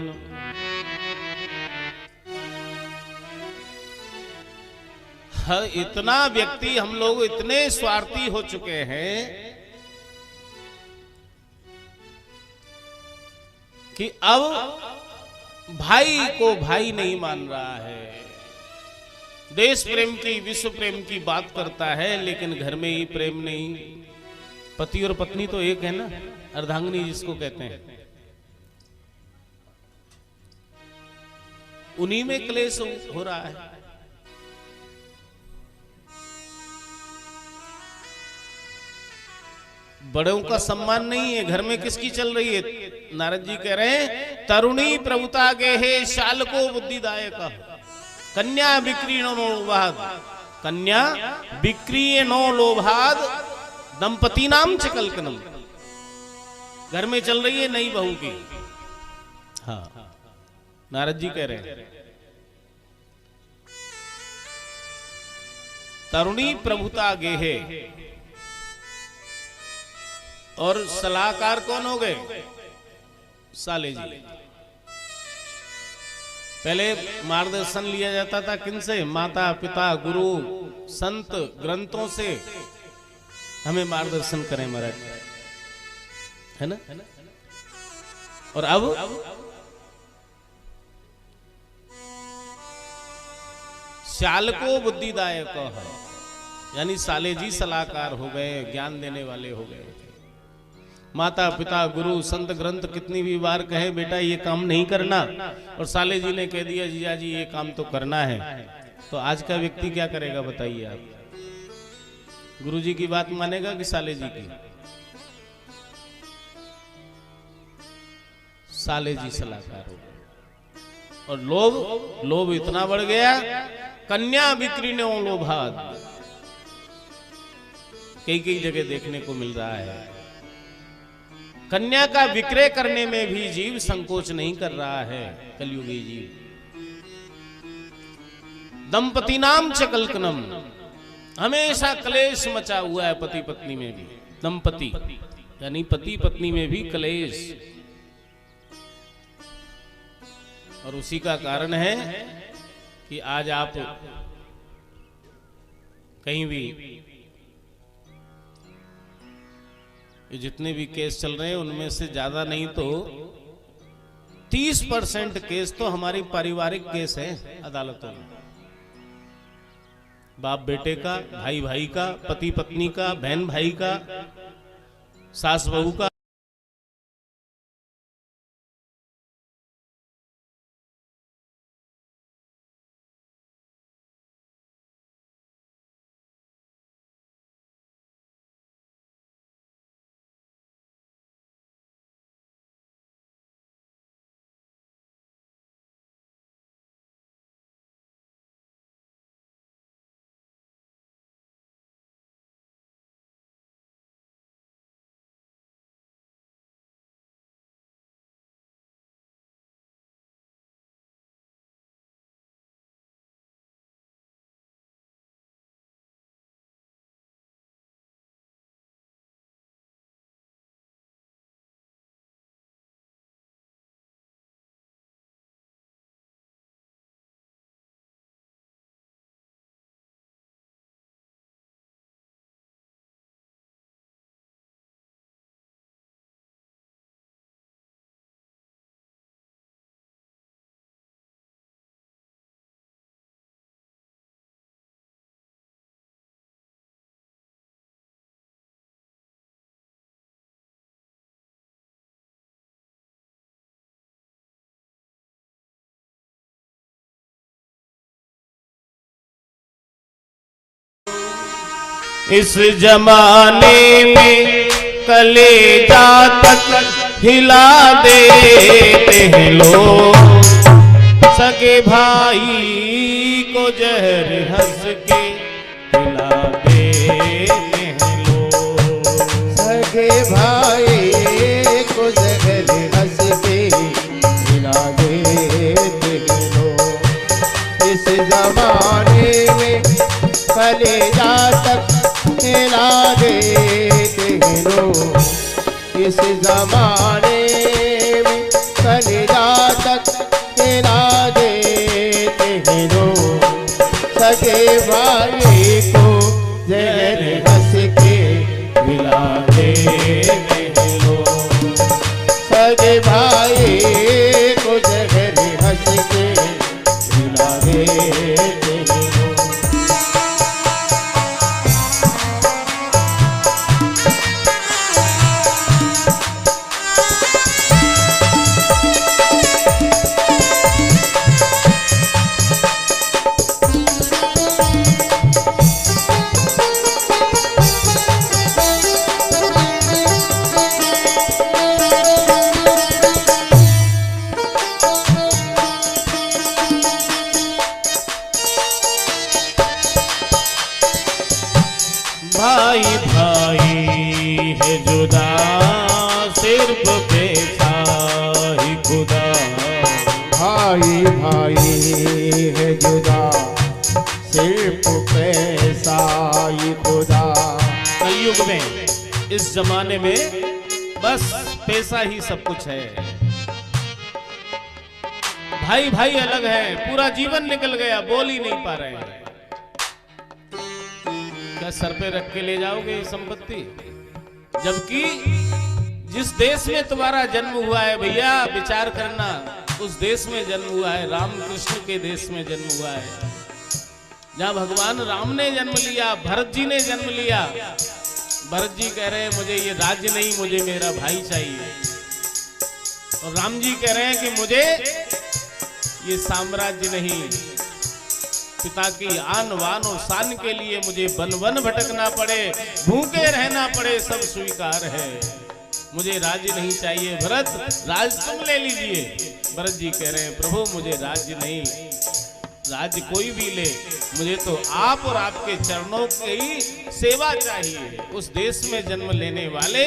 इतना व्यक्ति, हम लोग इतने स्वार्थी हो चुके हैं कि अब भाई को भाई नहीं मान रहा है। देश प्रेम की, विश्व प्रेम की बात करता है, लेकिन घर में ही प्रेम नहीं। पति और पत्नी तो एक है ना, अर्धांगिनी जिसको कहते हैं, उन्हीं में क्लेश हो रहा है। बड़ों का सम्मान नहीं है, घर में किसकी चल रही है? नारद जी कह रहे हैं, तरुणी प्रभुता गेहे शाल को बुद्धिदायक। कन्या विक्रीणो लोभाद, कन्या विक्रीणो लोभाद दंपति नाम च कलकनम। घर में चल रही है नई बहू की। हाँ, नारद जी कह रहे हैं तरुणी प्रभुता गेहे। और सलाहकार कौन हो गए? साले जी। पहले मार्गदर्शन लिया जाता था किनसे? माता पिता गुरु संत ग्रंथों से हमें मार्गदर्शन करें महाराज, है ना? और अब शाल को बुद्धिदायक है, यानी साले जी सलाहकार हो गए, ज्ञान देने वाले हो गए। माता पिता गुरु संत ग्रंथ कितनी भी बार कहे बेटा ये काम नहीं करना, और साले जी ने कह दिया जीजा जी ये काम तो करना है, तो आज का व्यक्ति क्या करेगा बताइए आप? गुरु जी की बात मानेगा कि साले जी की? साले जी सलाहकार हो गए। और लोभ इतना बढ़ गया, कन्या बिक्री ने लोभाद कई जगह देखने को मिल रहा है। कन्या का विक्रय करने में भी जीव संकोच नहीं कर रहा है, कलयुगी जीव। दंपति नाम च कलकनम, हमेशा क्लेश मचा हुआ है पति पत्नी में भी। दंपति यानी पति पत्नी में भी क्लेश, और उसी का कारण है कि आज आप कहीं भी ये जितने भी केस चल रहे हैं उनमें से ज्यादा नहीं तो 30% केस तो हमारी पारिवारिक केस है अदालतों में। बाप बेटे का, भाई भाई का, पति पत्नी का, बहन भाई का, सास बहू का। इस जमाने में कलेजा तक हिला देते हैं लोग, सगे भाई को जहर हंस के पिला देते हैं लोग।
सगे भाई को जहर हंस के पिला देते हैं लोग। इस जमाने में कलेजा तक हिला देते हैं लोग। इस जमाने में कलेजा तक हिला देते हैं लोग। सगे भाई को जहर हंस के पिला देते हैं लोग। सगे भाई को जहर हंस के पिला देते हैं लोग।
जुदा सिर्फ पैसा ही खुदा।
भाई भाई है जुदा सिर्फ पैसा ही खुदा।
कलयुग में, इस जमाने में बस पैसा ही सब कुछ है। भाई भाई अलग है, पूरा जीवन निकल गया, बोल ही नहीं पा रहे हैं। क्या सर पे रख के ले जाओगे ये संपत्ति? जबकि जिस देश में तुम्हारा जन्म हुआ है भैया, विचार करना, उस देश में जन्म हुआ है, रामकृष्ण के देश में जन्म हुआ है, जहां भगवान राम ने जन्म लिया, भरत जी ने जन्म लिया। भरत जी कह रहे हैं मुझे ये राज्य नहीं, मुझे मेरा भाई चाहिए। और राम जी कह रहे हैं कि मुझे ये साम्राज्य नहीं, पिता की आन वान और शान के लिए मुझे वन वन भटकना पड़े, भूखे रहना पड़े, सब स्वीकार है। मुझे राज्य नहीं चाहिए। भरत, राज तुम ले लीजिए। भरत जी कह रहे हैं प्रभु मुझे राज्य नहीं, राज्य कोई भी ले, मुझे तो आप और आपके चरणों की सेवा चाहिए। उस देश में जन्म लेने वाले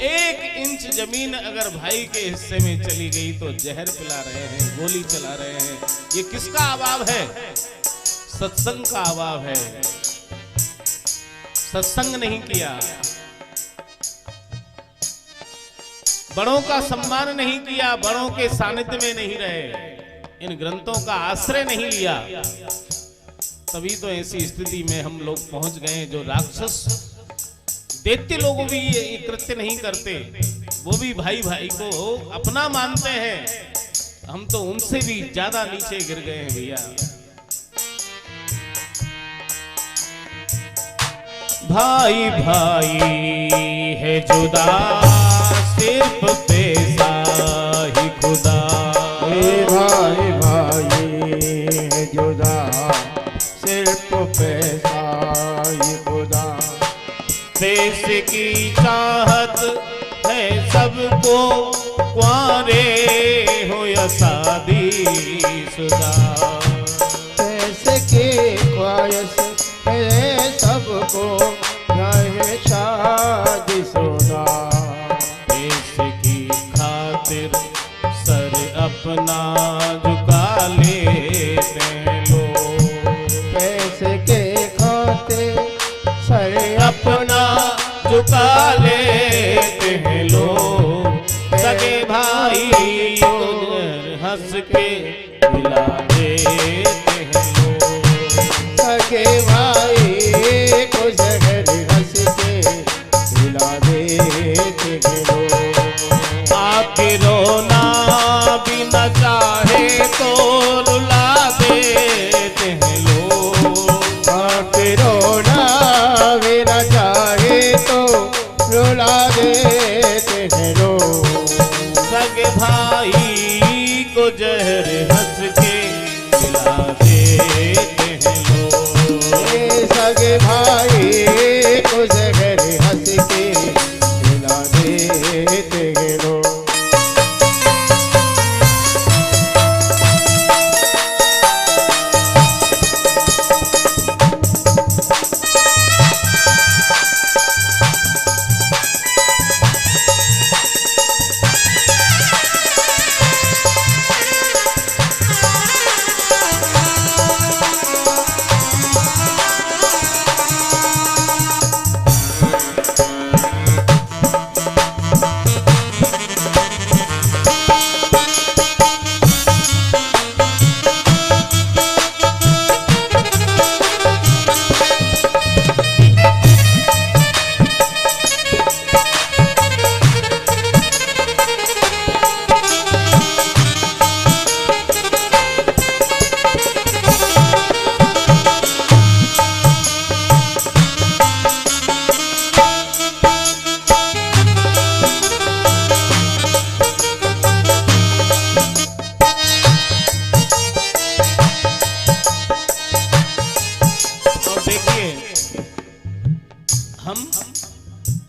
1 इंच जमीन अगर भाई के हिस्से में चली गई तो जहर पिला रहे हैं, गोली चला रहे हैं। ये किसका अभाव है? सत्संग का अभाव है। सत्संग नहीं किया, बड़ों का सम्मान नहीं किया, बड़ों के सानिध्य में नहीं रहे, इन ग्रंथों का आश्रय नहीं लिया, तभी तो ऐसी स्थिति में हम लोग पहुंच गए। जो राक्षस दैत्य लोग भी ये कृत्य नहीं करते, वो भी भाई भाई को अपना मानते हैं। हम तो उनसे भी ज्यादा नीचे गिर गए हैं भैया। भाई भाई है जुदा सिर्फ पैसा ही खुदा।
भाई भाई है जुदा सिर्फ पैसा ही खुदा।
पैसे की चाहत है सबको, कुंवारे हो या शादीशुदा।
पैसे की ख्वाहिश है सबको, चाहे शादीशुदा।
पैसे की खातिर सर अपना झुका लेते हैं लोग।
पैसे के खातिर सर
अपना झुका लेते हैं लोग। सगे भाई को हंस के मिला देते हैं लोग।
सगे भाई को जहर हंस के मिला देते हैं लोग।
आके रोना भी न चाहे तो रुला देते हैं लोग।
आके रोना भी न चाहे तो रुला देते हैं लोग।
सगे भाई को जहर हंस के मिला देते हैं लोग।
सगे भाई को जहर हंस के मिला देते हैं लोग।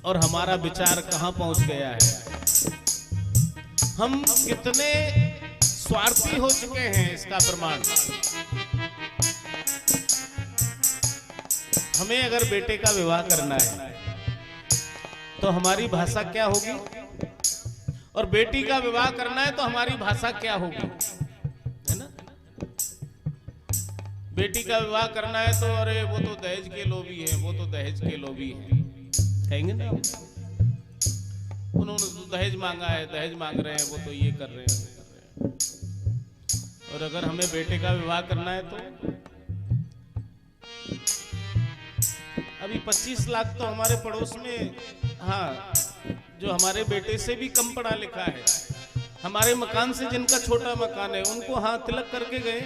और हमारा विचार कहां पहुंच गया है। हम कितने स्वार्थी हो चुके हैं इसका प्रमाण। हमें अगर बेटे का विवाह करना है तो हमारी भाषा क्या होगी, और बेटी का विवाह करना है तो हमारी भाषा क्या होगी, है ना। बेटी का विवाह करना है तो अरे वो तो दहेज के लोभी है, वो तो दहेज के लोभी है, कहेंगे ना। उन्होंने तो दहेज मांगा है, दहेज मांग रहे हैं, वो तो ये कर रहे हैं, वो कर रहे हैं। और अगर हमें बेटे का विवाह करना है तो अभी 25 लाख तो हमारे पड़ोस में, हाँ, जो हमारे बेटे से भी कम पढ़ा लिखा है, हमारे मकान से जिनका छोटा मकान है, उनको हाँ तिलक करके गए।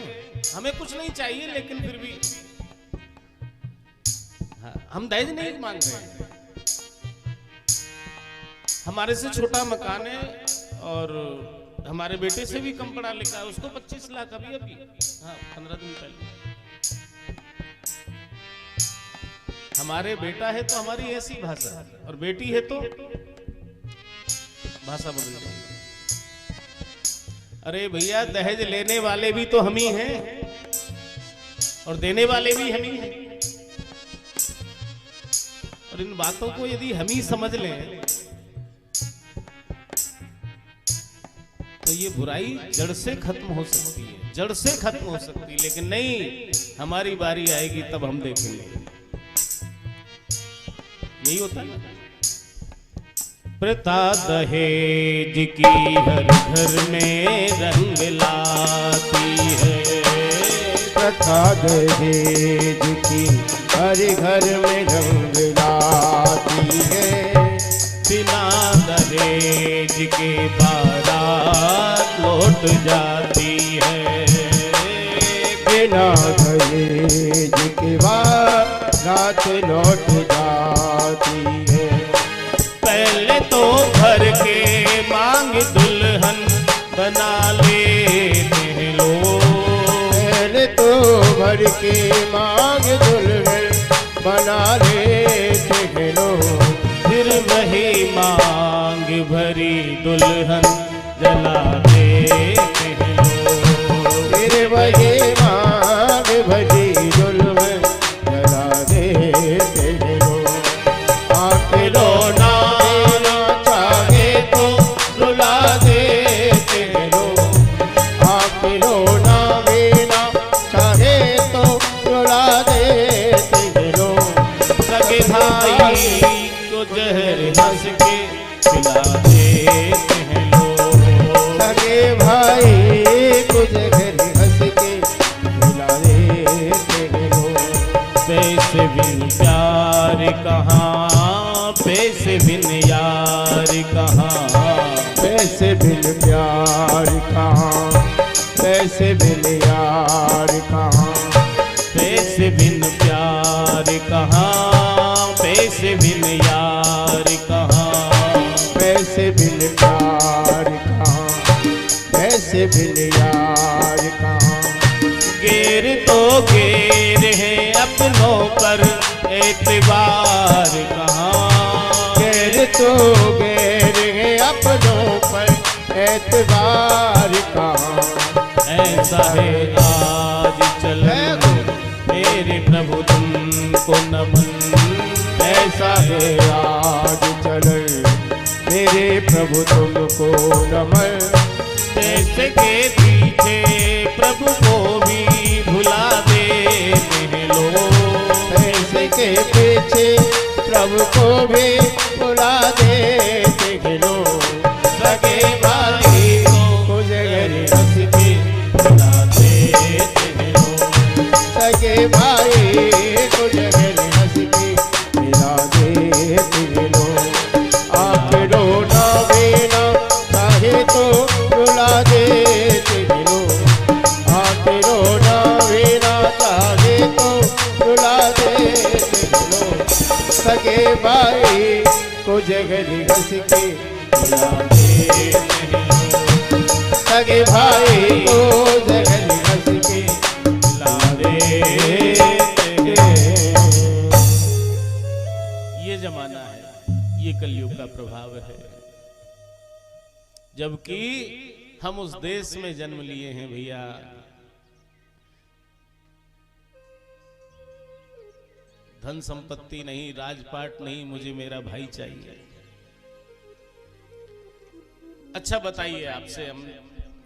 हमें कुछ नहीं चाहिए, लेकिन फिर भी हाँ, हम दहेज नहीं मांग रहे हैं। हमारे से छोटा मकान है और हमारे बेटे से भी कम पढ़ा लिखा है, उसको 25 लाख अभी अभी, हाँ, 15 दिन पहले। हमारे बेटा है तो हमारी ऐसी भाषा, और बेटी है तो भाषा बदल जाएगी। अरे भैया, दहेज लेने वाले भी तो हम ही हैं और देने वाले भी हम ही हैं। और इन बातों को यदि हम ही समझ लें तो ये बुराई जड़ से खत्म हो सकती है, जड़ से खत्म हो सकती है। लेकिन नहीं, हमारी बारी आएगी तब हम देखेंगे। यही होता है। प्रथा दहेज की हर घर में रंग लाती है,
प्रथा दहेज की हर घर में रंग लाती है।
बिना दहेज के बारात लौट जाती है,
बिना दहेज के बारात लौट जाती है।
पहले तो भर के मांग दुल्हन बना लेते हैं लोग,
पहले तो भर के मांग दुल्हन बना लेते हैं लोग।
फिर वही मांग भरी दुल्हन जला देते हैं लोग,
फिर वही मांग भरी दुल्हन जला देते हैं लोग। आके रोना चाहे तो रुला देते हैं लोग। आके रोना बिना चाहे तो रुला देते हैं लोग।
सगे भाई को जहर हंस के पिला देते हैं लोग,
सगे भाई को जहर हंस के पिला देते हैं लोग।
पैसे बिन प्यार कहाँ, पैसे बिन यार कहाँ,
पैसे बिन प्यार कहाँ, पैसे बिन यार कहाँ।
पैसे बिन प्यार कहाँ, पैसे बिन यार कहाँ,
पैसे बिन प्यार कहाँ, पैसे बिन यार कहाँ।
गेर तो गेर है अपनों पर एतबार कहाँ,
गैर तो गैर है अपनों पर एतबार कहाँ।
ऐसा है आज चल मेरे प्रभु तुमको नमन,
ऐसा है आज चलन मेरे प्रभु तुमको नमन।
पैसे के पीछे प्रभु को भी भुला देते हैं लोग,
पैसे के पीछे प्रभु को भी भुला देते हैं लोग।
सगे भाई को जहर हंस के पिला देते हैं लोग,
सगे भाई को जहर हंस के पिला देते हैं लोग। आके रोना बिना चाहे तो रुला देते हैं लोग। आके रोना बिना चाहे तो रुला देते हैं लोग। सगे भाई को जहर हंस के पिला देते हैं लोग। सगे भाई को जहर हंस के
पिला देते हैं। ये जमाना है, ये कलयुग का प्रभाव है। जबकि हम उस देश में जन्म लिए हैं भैया, धन संपत्ति नहीं, राजपाट नहीं, मुझे मेरा भाई चाहिए। अच्छा बताइए, आपसे हम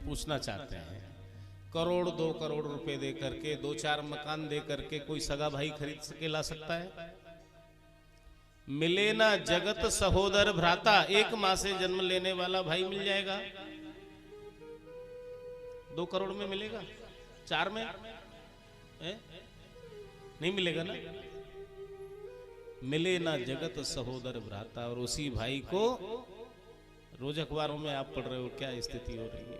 पूछना चाहते हैं, करोड़ 2 करोड़ रुपए दे करके 2-4 मकान दे करके कोई सगा भाई खरीद के ला सकता है? मिले ना जगत सहोदर भ्राता, 1 माह से जन्म लेने वाला भाई मिल जाएगा? 2 करोड़ में मिलेगा? 4 में नहीं मिलेगा ना। मिले ना जगत सहोदर भ्राता, और उसी भाई को रोज अखबारों में आप पढ़ रहे हो क्या स्थिति हो रही है।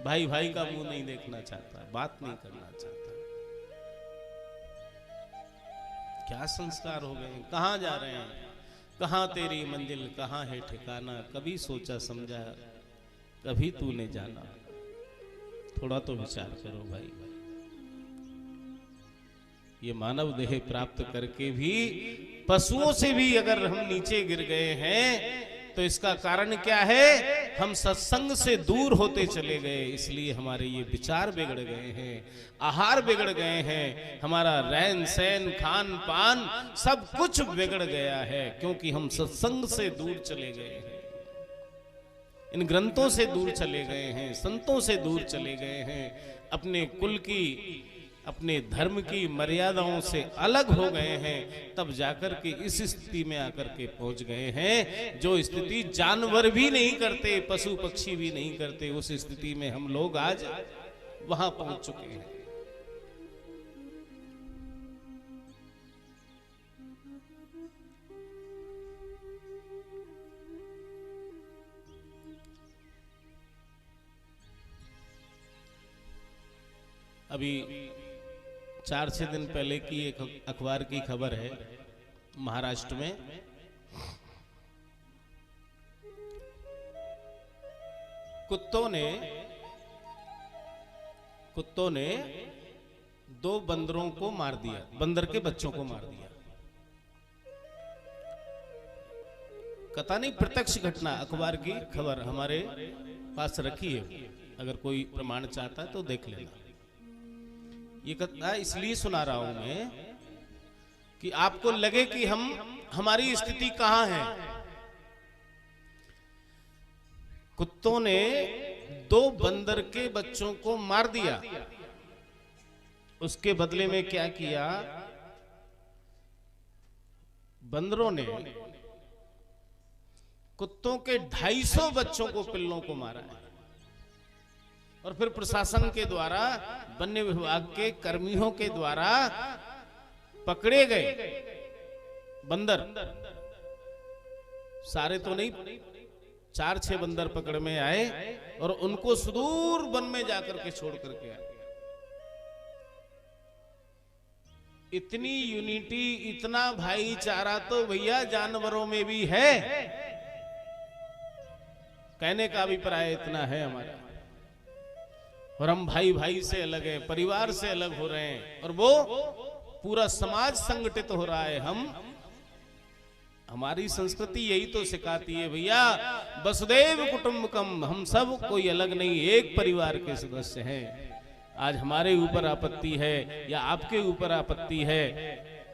भाई भाई का मुंह नहीं देखना चाहता, बात नहीं करना चाहता। क्या संस्कार हो गए, कहां जा रहे हैं, कहां तेरी मंजिल, कहां है ठिकाना, कभी सोचा समझा, कभी तूने जाना। थोड़ा तो विचार करो भाई। ये मानव देह प्राप्त करके भी पशुओं से भी अगर हम नीचे गिर गए हैं तो इसका कारण क्या है? हम सत्संग से दूर होते चले गए, इसलिए हमारे ये विचार बिगड़ गए हैं, आहार बिगड़ गए हैं, हमारा रहन सहन खान पान सब कुछ बिगड़ गया है, क्योंकि हम सत्संग से दूर चले गए हैं, इन ग्रंथों से दूर चले गए हैं, संतों से दूर चले गए हैं, अपने कुल की अपने धर्म की मर्यादाओं से अलग हो गए हैं। तब जाकर के इस स्थिति में आकर के पहुंच गए हैं, जो स्थिति जानवर भी नहीं करते, पशु पक्षी भी नहीं करते, उस स्थिति में हम लोग आज वहां पहुंच चुके हैं। अभी 4-6 दिन पहले की एक अखबार की खबर है, महाराष्ट्र में कुत्तों ने 2 बंदरों को मार दिया, बंदर के बच्चों को मार दिया। कथा नहीं, प्रत्यक्ष घटना, अखबार की खबर हमारे पास रखी है, अगर कोई प्रमाण चाहता है तो देख लेना। ये कथा इसलिए सुना रहा हूं मैं कि आपको लगे कि हमारी स्थिति कहां है। कुत्तों ने 2 बंदर के बच्चों को मार दिया, उसके बदले में क्या किया? बंदरों ने कुत्तों के 250 बच्चों को, पिल्लों को मारा है, और फिर प्रशासन के द्वारा, वन्य विभाग के कर्मियों के द्वारा पकड़े गए बंदर। सारे तो नहीं, 4-6 बंदर पकड़ में आए और उनको सुदूर वन में जाकर के छोड़ करके आए। इतनी यूनिटी, इतना भाईचारा तो भैया जानवरों में भी है। कहने का अभिप्राय इतना है हमारा, और हम भाई भाई से अलग हैं, परिवार से अलग हो रहे हैं, और वो पूरा समाज संगठित हो रहा है। हमारी संस्कृति यही तो सिखाती है भैया, वसुदेव कुटुंबकम, हम सब कोई अलग नहीं, एक परिवार के सदस्य हैं। आज हमारे ऊपर आपत्ति है या आपके ऊपर आपत्ति है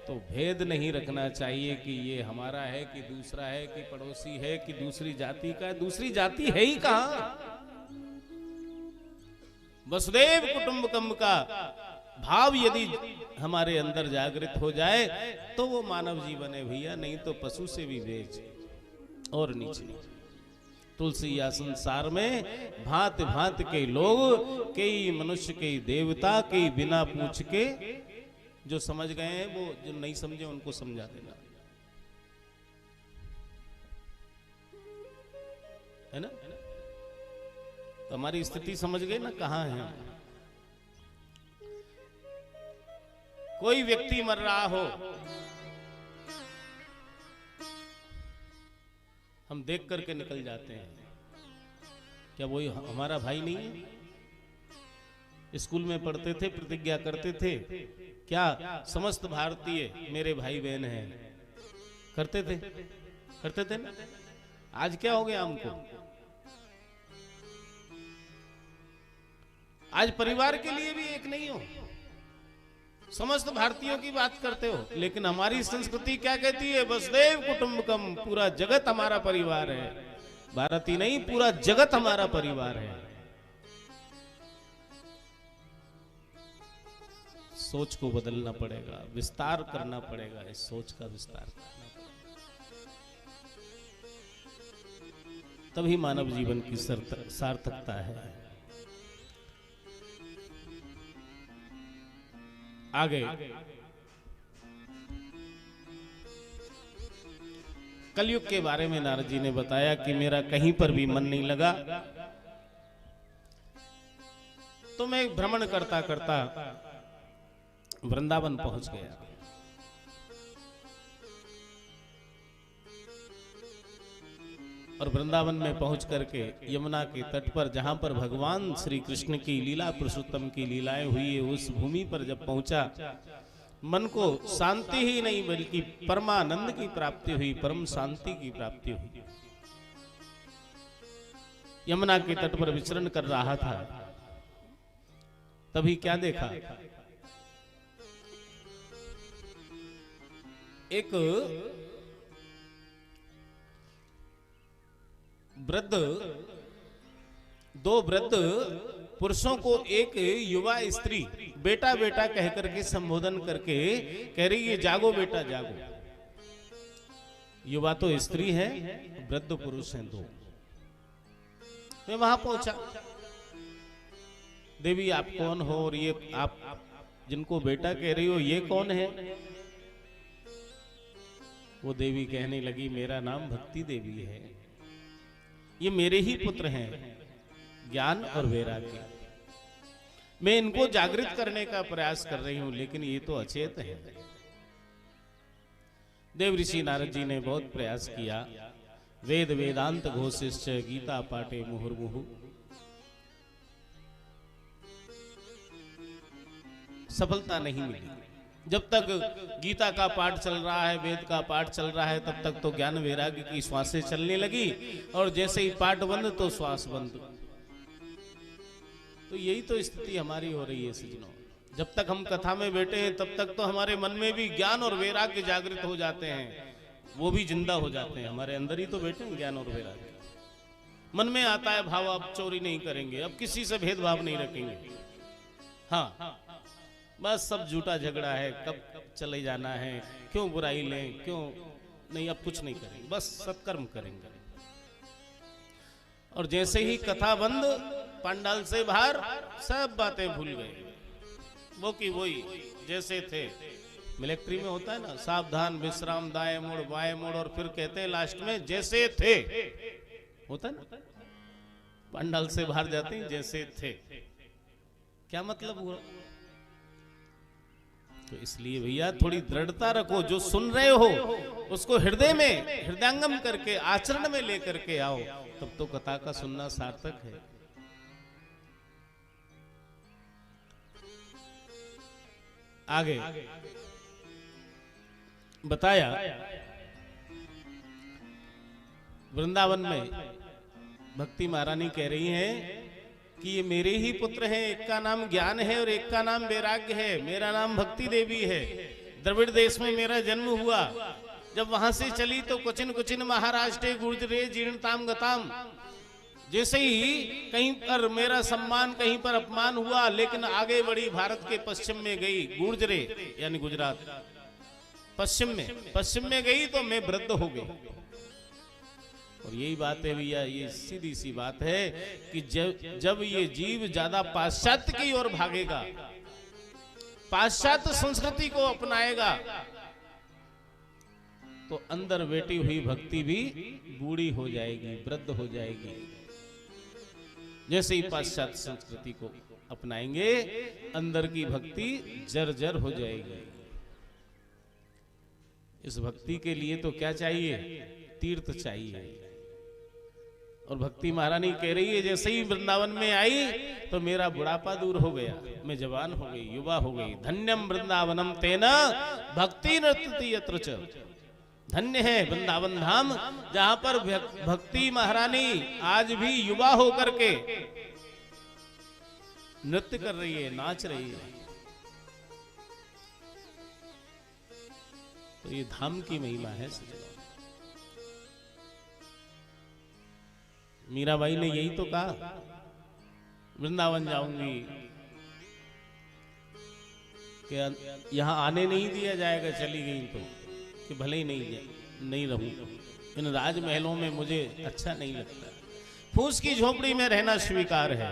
तो भेद नहीं रखना चाहिए कि ये हमारा है कि दूसरा है कि पड़ोसी है कि दूसरी जाति का है। दूसरी जाति है ही कहां। वसुदेव कुटुंबकम का भाव यदि हमारे अंदर जागृत हो जाए तो वो मानव जीवन है भैया, नहीं तो पशु से भी बेच और नीचे। तुलसी या संसार में भांत भांत के लोग, कई मनुष्य, कई देवता, कई बिना पूछ के। जो समझ गए हैं वो, जो नहीं समझे उनको समझा देना, है ना। तो हमारी स्थिति समझ गए ना कहां है हम। कोई व्यक्ति मर रहा हो, हम देख करके निकल जाते हैं, क्या वही हमारा भाई नहीं है? स्कूल में पढ़ते थे, प्रतिज्ञा करते थे, क्या समस्त भारतीय मेरे भाई बहन हैं, करते थे ना। आज क्या हो गया हमको? आज परिवार के लिए भी एक नहीं हो, समस्त भारतीयों की बात करते हो, लेकिन हमारी संस्कृति क्या कहती है? वसुदेव कुटुंबकम, पूरा जगत हमारा परिवार है। भारत ही नहीं, पूरा जगत हमारा परिवार है। सोच को बदलना पड़ेगा, विस्तार करना पड़ेगा, इस सोच का विस्तार करना पड़ेगा, तभी मानव जीवन की सार्थकता है। आगे कलयुग के बारे में नारद जी ने बताया कि मेरा कहीं पर भी मन नहीं लगा, तो मैं भ्रमण करता करता वृंदावन पहुंच गया। और वृंदावन में पहुंच करके यमुना के तट पर, जहां पर भगवान श्री कृष्ण की लीला पुरुषोत्तम की लीलाएं हुई है, उस भूमि पर जब पहुंचा, मन को शांति ही नहीं बल्कि परमानंद की प्राप्ति हुई, परम शांति की प्राप्ति हुई। यमुना के तट पर विचरण कर रहा था, तभी क्या देखा, एक वृद्ध, दो वृद्ध पुरुषों को एक युवा स्त्री बेटा बेटा कह करके संबोधन करके कह रही है, जागो बेटा जागो। युवा तो स्त्री है, वृद्ध पुरुष हैं दो। मैं वहां पहुंचा, देवी आप कौन हो, और ये आप जिनको बेटा कह रही हो ये कौन है? वो देवी कहने लगी, मेरा नाम भक्ति देवी है, ये मेरे ही पुत्र हैं, ज्ञान और वैराग्य। मैं इनको जागृत करने का प्रयास कर रही हूं, लेकिन ये तो अचेत है। देव ऋषि नारद जी ने बहुत प्रयास किया, वेद वेदांत घोषिश्च गीता पाठे मुहुर्मुहु, सफलता नहीं मिली। जब तक गीता का पाठ चल रहा है, वेद का पाठ चल रहा है, तब तक तो ज्ञान वैराग्य की श्वासें चलने लगी, और जैसे ही पाठ बंद तो श्वास बंद। तो यही तो स्थिति हमारी हो रही है सज्जनों। जब तक हम कथा में बैठे हैं तब तक तो हमारे मन में भी ज्ञान और वैराग्य जागृत हो जाते हैं, वो भी जिंदा हो जाते हैं, हमारे अंदर ही तो बैठे हैं ज्ञान और वैराग्य। मन में आता है भाव, अब चोरी नहीं करेंगे, अब किसी से भेदभाव नहीं रखेंगे, हाँ बस सब झूठा झगड़ा है, कब चले जाना है, क्यों बुराई लें, क्यों नहीं, अब कुछ नहीं करेंगे, बस सत्कर्म करेंगे। और जैसे ही कथा बंद, पंडाल से बाहर सब बातें भूल गए, वो की वही जैसे थे। मिलिट्री में होता है ना, सावधान विश्राम, दाएं मोड़ बाएं मोड़, और फिर कहते हैं लास्ट में जैसे थे, होता है ना, पंडाल से बाहर जाते हैं जैसे थे। क्या मतलब हुआ? तो इसलिए भैया थोड़ी दृढ़ता रखो, जो सुन रहे हो उसको हृदय में हृदयंगम करके आचरण में लेकर के आओ, तब तो कथा का सुनना सार्थक है। आगे बताया, वृंदावन में भक्ति महारानी कह रही हैं कि ये मेरे ही पुत्र हैं, एक का नाम ज्ञान है और एक का नाम वैराग्य है, मेरा नाम भक्ति देवी है। द्रविड़ देश में मेरा जन्म हुआ, जब वहां से चली तो कुचिन कुचिन महाराष्ट्र गुर्जरे जीर्णताम गताम, जैसे ही कहीं पर मेरा सम्मान कहीं पर अपमान हुआ, लेकिन आगे बढ़ी, भारत के पश्चिम में गई, गुर्जरे यानी गुजरात, पश्चिम में गई तो मैं वृद्ध हो गई। और यही बात है भैया, ये सीधी सी बात है कि जब ये जीव ज्यादा पाश्चात्य की ओर भागेगा, पाश्चात्य संस्कृति को अपनाएगा, तो अंदर बैठी हुई भक्ति भी बूढ़ी हो जाएगी, वृद्ध हो जाएगी। जैसे ही पाश्चात्य संस्कृति को अपनाएंगे, अंदर की भक्ति जर्जर हो जाएगी। इस भक्ति के लिए तो क्या चाहिए? तीर्थ चाहिए। और भक्ति महारानी कह रही है, जैसे ही वृंदावन में आई तो मेरा बुढ़ापा दूर हो गया, मैं जवान हो गई, युवा हो गई। धन्यम वृंदावनम तेना भक्ति नृत्यति यत्र च, धन्य है वृंदावन धाम, जहां पर भक्ति महारानी आज भी युवा होकर के नृत्य कर रही है, नाच रही है। तो ये धाम की महिमा है। मीराबाई ने यही तो कहा, वृंदावन जाऊंगी, कि यहाँ आने नहीं दिया जाएगा, चली गई तो, कि भले ही नहीं रहूं, इन राजमहलों में मुझे अच्छा नहीं लगता, फूस की झोपड़ी में रहना स्वीकार है।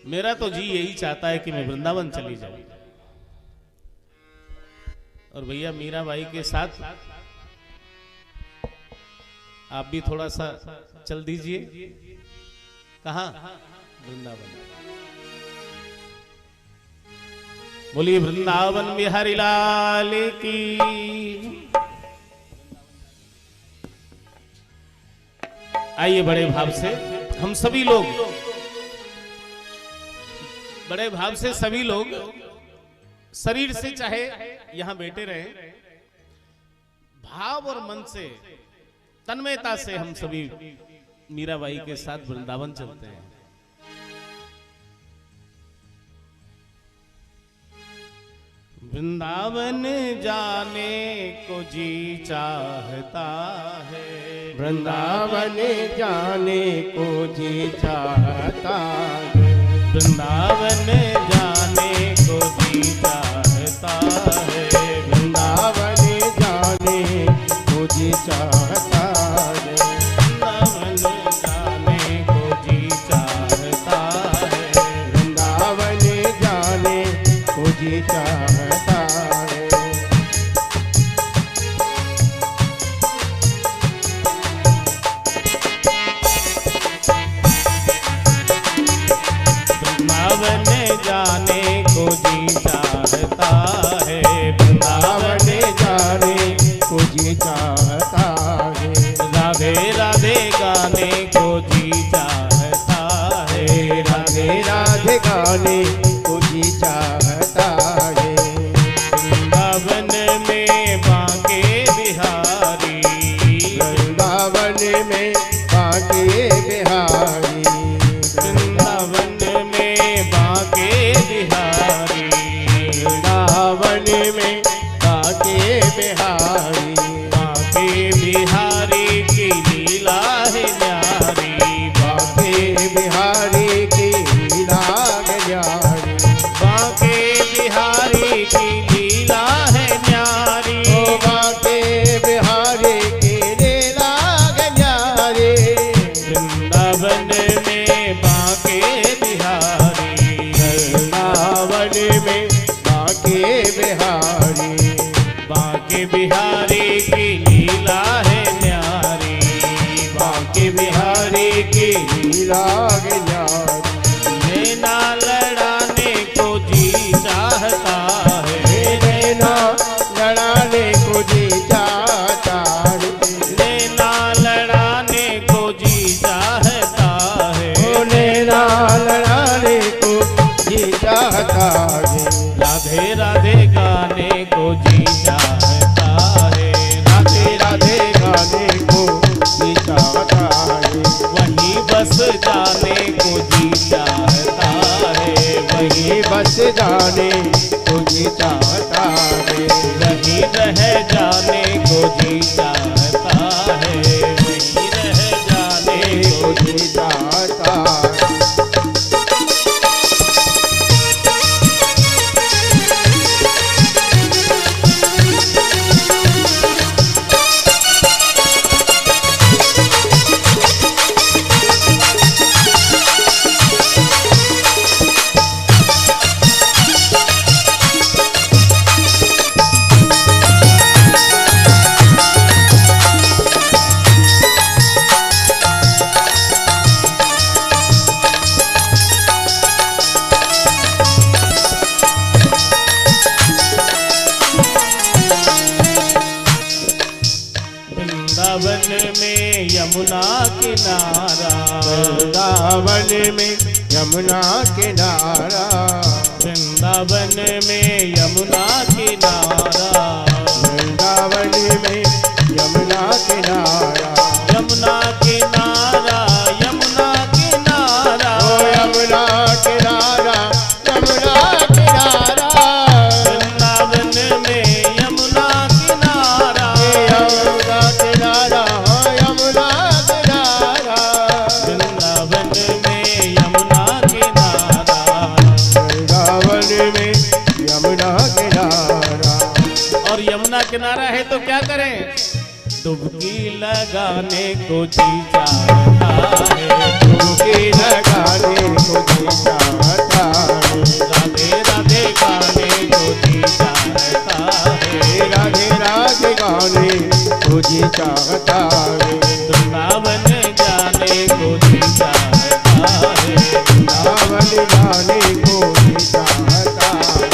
मेरा तो जी यही चाहता है कि मैं वृंदावन चली जाऊं। और भैया मीराबाई के साथ आप भी थोड़ा सा चल दीजिए। कहां? वृंदावन। बोलिए वृंदावन बिहारी लाल की। आइए बड़े भाव से हम सभी लोग, बड़े भाव से सभी लोग शरीर से चाहे यहां बैठे रहे, भाव और मन से, तन्मयता से हम सभी मीराबाई के साथ वृंदावन चलते हैं। वृंदावन जाने को जी चाहता है,
वृंदावन जाने को जी चाहता है,
वृंदावन जाने को जी चाहता है,
वृंदावन जाने को जी चाहता है,
वृंदावन जाने को जी चाहता है,
वृंदावन जाने को जी चाहता है।
वृंदावन जाने को जी चाहता है, वृंदावन
जाने को जी चाहता है,
राधे राधे गाने को जी चाहता है,
राधे राधे गाने को जी चाहता है,
वृंदावन में बांके बिहारी,
वृंदावन में बांके बिहारी,
वृंदावन में बांके बिहारी,
वृंदावन में बांके बिहारी,
बांके बिहारी की लीला है न्यारी,
बांके बिहारी की लीला न्यारी,
बांके बिहारी की लीला है न्यारी,
ओ बांके बिहारी की लीला न्यारी,
वृंदावन में बांके बिहारी,
वृंदावन में बांके बिहारी,
बांके बिहारी की लीला है न्यारी, बांके बिहारी की
लीला न्यारी,
नैना लड़ाने को जी चाहता है,
नैना लड़ाने को जी चाहता है,
नैना लड़ाने को जी चाहता है,
ओ नैना लड़ाने को जी चाहता है,
राधे राधे गाने को जी चाहता है,
राधे राधे गाने को जी चाहता है,
वहीं बस जाने को जी चाहता है,
वही बस जाने को जी चाहता है,
वहीं रह जाने को जी चाहता है, वहीं रह जाने
को
को
जी चाहता है।
वृंदावन में यमुना किनारा,
वृंदावन में यमुना किनारा,
वृंदावन में यमुना किनारा,
वृंदावन में यमुना किनारा,
यमुना किनारा, यमुना किनारा,
ओ यमुना किनारा, यमुना किनारा,
वृंदावन में यमुना किनारा,
यमुना किनारा, यमुना
किनारा है तो क्या करें? डुबकी लगाने को जी चाहता है,
डुबकी लगाने को जी चाहता है,
राधे राधे गाने को जी चाहता है,
राधे राधे गाने को जी चाहता है,
वृंदावन जाने को जी चाहता है,
वृंदावन जाने को जी चाहता है।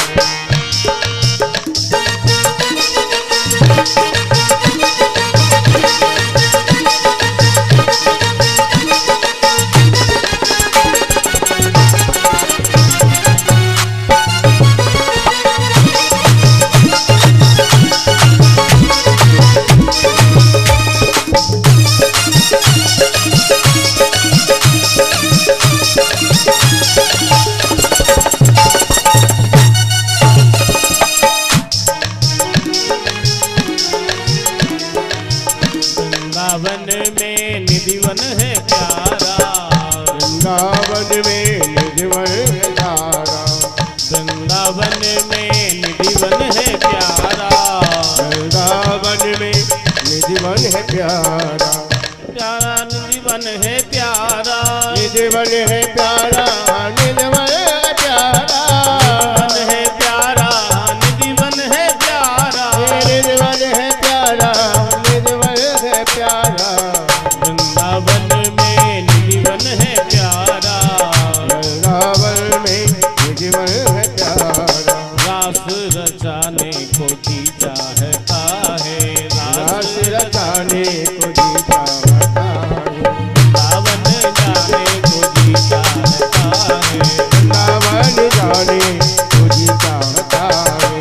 वृंदावन में निधिवन है प्यारा,
वृंदावन में निधिवन है प्यारा,
वृंदावन में निधिवन है प्यारा,
वृंदावन में निधिवन है प्यारा,
प्यारा निधिवन है प्यारा,
निधिवन है प्यारा, निधिवन है प्यारा,
निधिवन है प्यारा, निधिवन है प्यारा,
निधिवन है प्यारा, निधिवन है प्यारा,
वृंदावन में निधिवन है प्यारा,
वृंदावन में निधिवन है प्यारा,
रास रचाने को जी चाहता है,
रास
रास
रचाने को जी चाहता है,
वृंदावन जाने को जी चाहता है,
वृंदावन जाने को जी चाहता है,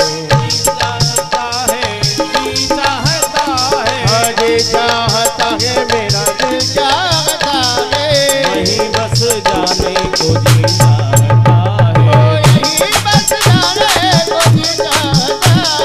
चाहता है, जी चाहता है,
जी चाहता है, मेरा दिल चाहता है,
वहीं बस जाने को जी चाहता
ओ
है,
यही बस जाने को जी चाहता है।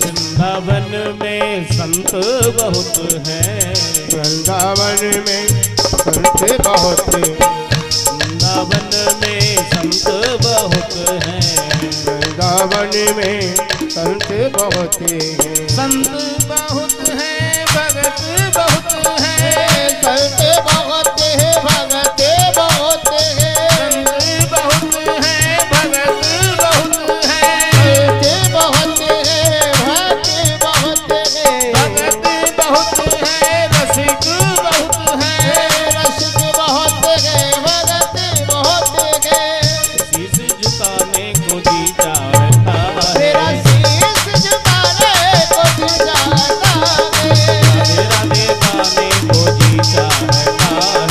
वृंदावन में संत बहुत हैं,
वृंदावन में संत बहुत हैं,
वृंदावन में संत बहुत हैं,
वृंदावन में संत बहुत हैं,
संत बहुत हैं, भगत बहुत हैं,
संत बहुत हैं, भगत बहुत हैं,
संत बहुत हैं, भगत बहुत हैं,
संत बहुत हैं, भक्त बहुत हैं,
भगत बहुत हैं, रसिक बहुत हैं,
रसिक बहुत हैं, भगत बहुत हैं।
शीश झुकाने को जी चाहता
तेरा
है,
शीश झुकाने को जी चाहता है,
राधे राधे गाने को जी चाहता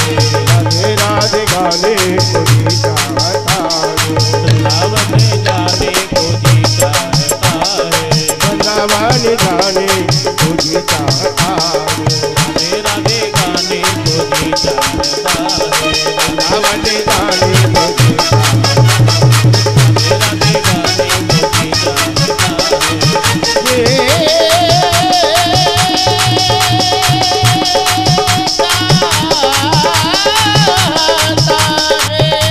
है,
राधे राधे गाने को जी चाहता है,
वृंदावन जाने को जी चाहता है,
वृंदावन जाने को जी चाहता है,
राधे राधे गाने को जी चाहता है,
वृंदावन जाने को जी
राधे राधे गाने को जी चाहता है,
चाहता है।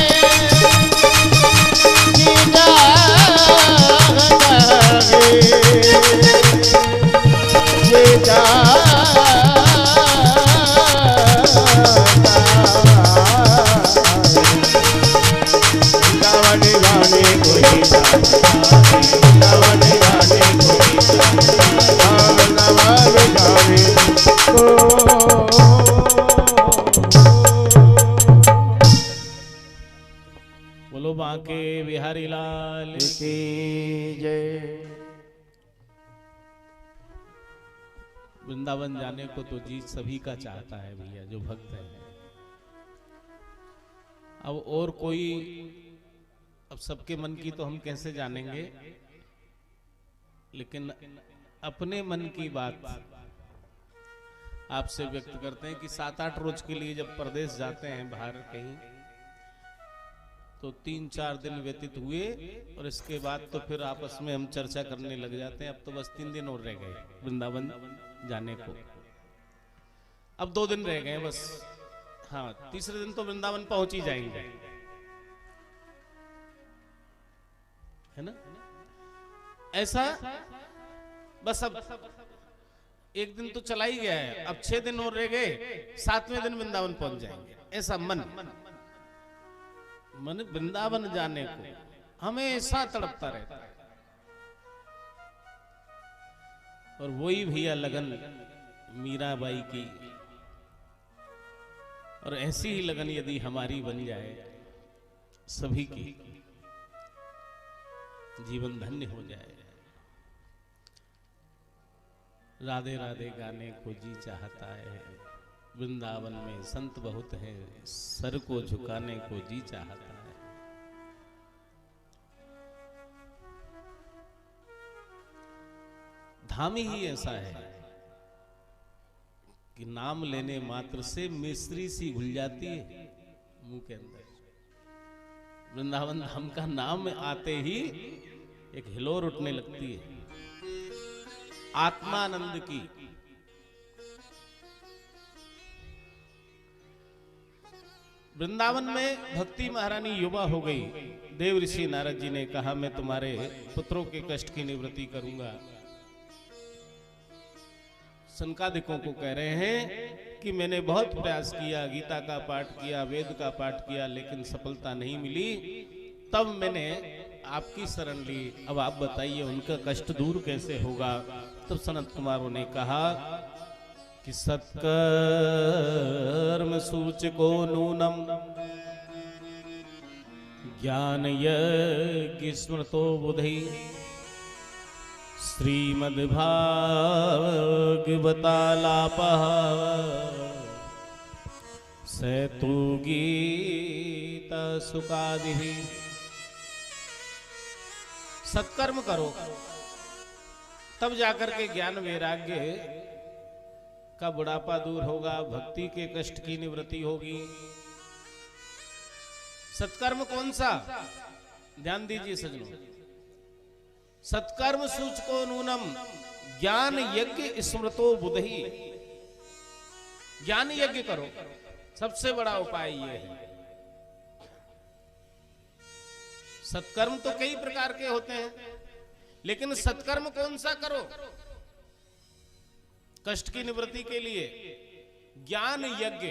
बांके बिहारी लाल
की जय।
वृंदावन जाने को तो जी सभी का चाहता है भैया, जो भक्त है। अब और कोई, अब सबके मन की तो हम कैसे जानेंगे, लेकिन अपने मन की बात आपसे व्यक्त करते हैं कि 7-8 रोज के लिए जब प्रदेश जाते हैं बाहर कहीं, तो 3-4 दिन व्यतीत हुए और इसके बाद तो फिर आपस में हम चर्चा करने लग जाते हैं। अब तो बस 3 दिन और रह गए वृंदावन जाने को, अब 2 दिन रह गए बस। हाँ, तीसरे दिन तो वृंदावन पहुंच ही जाएंगे, है ना। ऐसा बस अब 1 दिन तो चला ही गया है, अब 6 दिन और रह गए, 7वें दिन वृंदावन पहुंच जाएंगे। ऐसा मन वृंदावन जाने को हमेशा तड़पता रहता है। और वही भैया लगन मीराबाई की, और ऐसी ही लगन यदि हमारी बन जाए सभी की, जीवन धन्य हो जाए। राधे राधे गाने को जी चाहता है, वृंदावन में संत बहुत हैं, सर को झुकाने को जी चाहता है। धाम ही ऐसा है कि नाम लेने मात्र से मिश्री सी घुल जाती है मुंह के अंदर। वृंदावन धाम का नाम आते ही एक हिलोर उठने लगती है आत्मानंद की। वृंदावन में भक्ति महारानी युवा हो गई। देव ऋषि नारद जी ने कहा, मैं तुम्हारे पुत्रों के कष्ट की निवृत्ति करूंगा। सनकादिकों को कह रहे हैं कि मैंने बहुत प्रयास किया, गीता का पाठ किया, वेद का पाठ किया, लेकिन सफलता नहीं मिली। तब मैंने आपकी शरण ली। अब आप बताइए उनका कष्ट दूर कैसे होगा। तब सनत कुमारों ने कहा कि सत्कर्म सूचको नूनम ज्ञान यज्ञ स्मृतो बुधि श्रीमद्भागवतालापः सैतु गीता सुकादिभिः। सत्कर्म करो तब जाकर के ज्ञान वैराग्य का बुढ़ापा दूर होगा, भक्ति के कष्ट की निवृत्ति होगी। सत्कर्म कौन सा? ध्यान दीजिए सज्जनों, सत्कर्म सूचको नूनम ज्ञान यज्ञ स्मृतो बुधि। ज्ञान यज्ञ करो, सबसे बड़ा उपाय ये है। सत्कर्म तो कई प्रकार के होते हैं, लेकिन सत्कर्म कौन सा करो कष्ट की निवृत्ति के लिए? ज्ञान यज्ञ।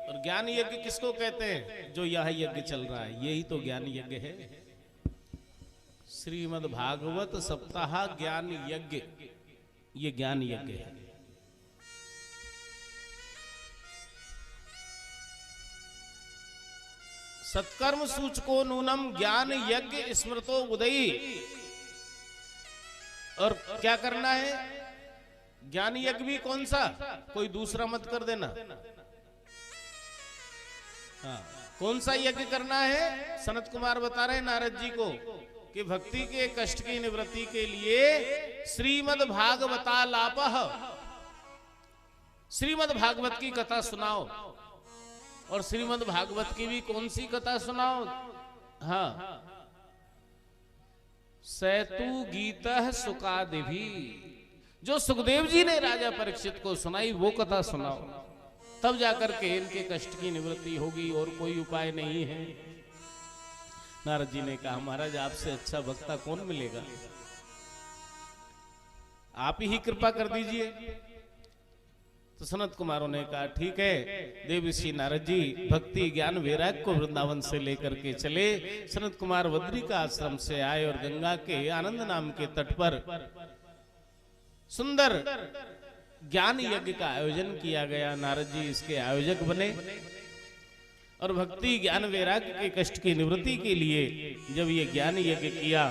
और ज्ञान यज्ञ किसको कहते हैं? जो यह यज्ञ चल रहा है, यही तो ज्ञान यज्ञ है। श्रीमद् भागवत सप्ताह ज्ञान यज्ञ, ये ज्ञान यज्ञ है। सत्कर्म सूचको नूनम ज्ञान यज्ञ स्मृतो बुधि। और क्या करना है? ज्ञान यज्ञ भी कौन सा? कोई दूसरा मत कर देना। हाँ, कौन सा यज्ञ करना है? सनत कुमार बता रहे नारद जी को कि भक्ति के कष्ट की निवृत्ति के लिए श्रीमद् भागवतालापः, श्रीमद् भागवत की कथा सुनाओ। और श्रीमद् भागवत की भी कौन सी कथा सुनाओ? हाँ, सैतु गीता सुकादिभिः, जो सुखदेव जी ने राजा परीक्षित को सुनाई वो कथा सुनाओ, तब जाकर के इनके कष्ट की निवृत्ति होगी। और कोई उपाय नहीं है। नारद जी ने कहा, महाराज आपसे अच्छा वक्ता कौन मिलेगा, आप ही कृपा कर दीजिए। तो सनत कुमारों ने कहा, ठीक है। देव ऋषि नारद जी भक्ति ज्ञान वैराग्य को वृंदावन से लेकर के चले। सनत कुमार बद्री का आश्रम से आए और गंगा के आनंद नाम के तट पर सुंदर ज्ञान यज्ञ का आयोजन किया गया। नारद जी इसके आयोजक बने और भक्ति ज्ञान वैराग्य के कष्ट की निवृत्ति के लिए जब ये ज्ञान यज्ञ किया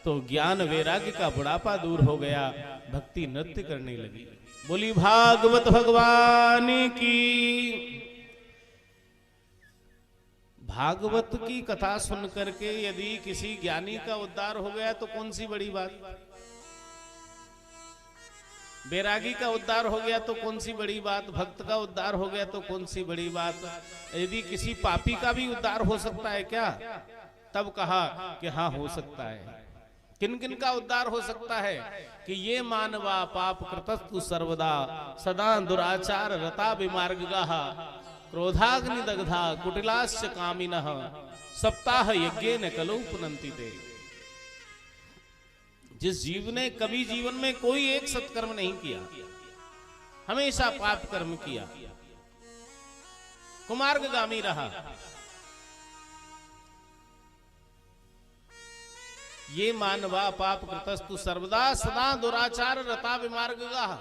तो ज्ञान वैराग्य का बुढ़ापा दूर हो गया, भक्ति नृत्य करने लगी। बोली भागवत भगवान की। भागवत की कथा सुन करके यदि किसी ज्ञानी का उद्धार हो गया तो कौन सी बड़ी बात, बैरागी का उद्धार हो गया तो कौन सी बड़ी बात, भक्त का उद्धार हो गया तो कौन सी बड़ी बात। यदि किसी पापी का भी उद्धार हो सकता है क्या, तब कहा कि हाँ हो सकता है। किन किन का उद्धार हो सकता है कि ये मानवा पाप कृतस्तु सर्वदा सदा दुराचार रता विमार्गगाः क्रोधाग्नि दग्धा कुटिलाश्च कामिनः सप्ताह यज्ञेन कलौ पुनन्ति ते। जिस जीव ने कभी जीवन में कोई एक सत्कर्म नहीं किया, हमेशा पाप कर्म किया, कुमार्गगामी रहा, ये मानवा पाप कृतस्तु सर्वदा सदा दुराचार रता विमार्गगाः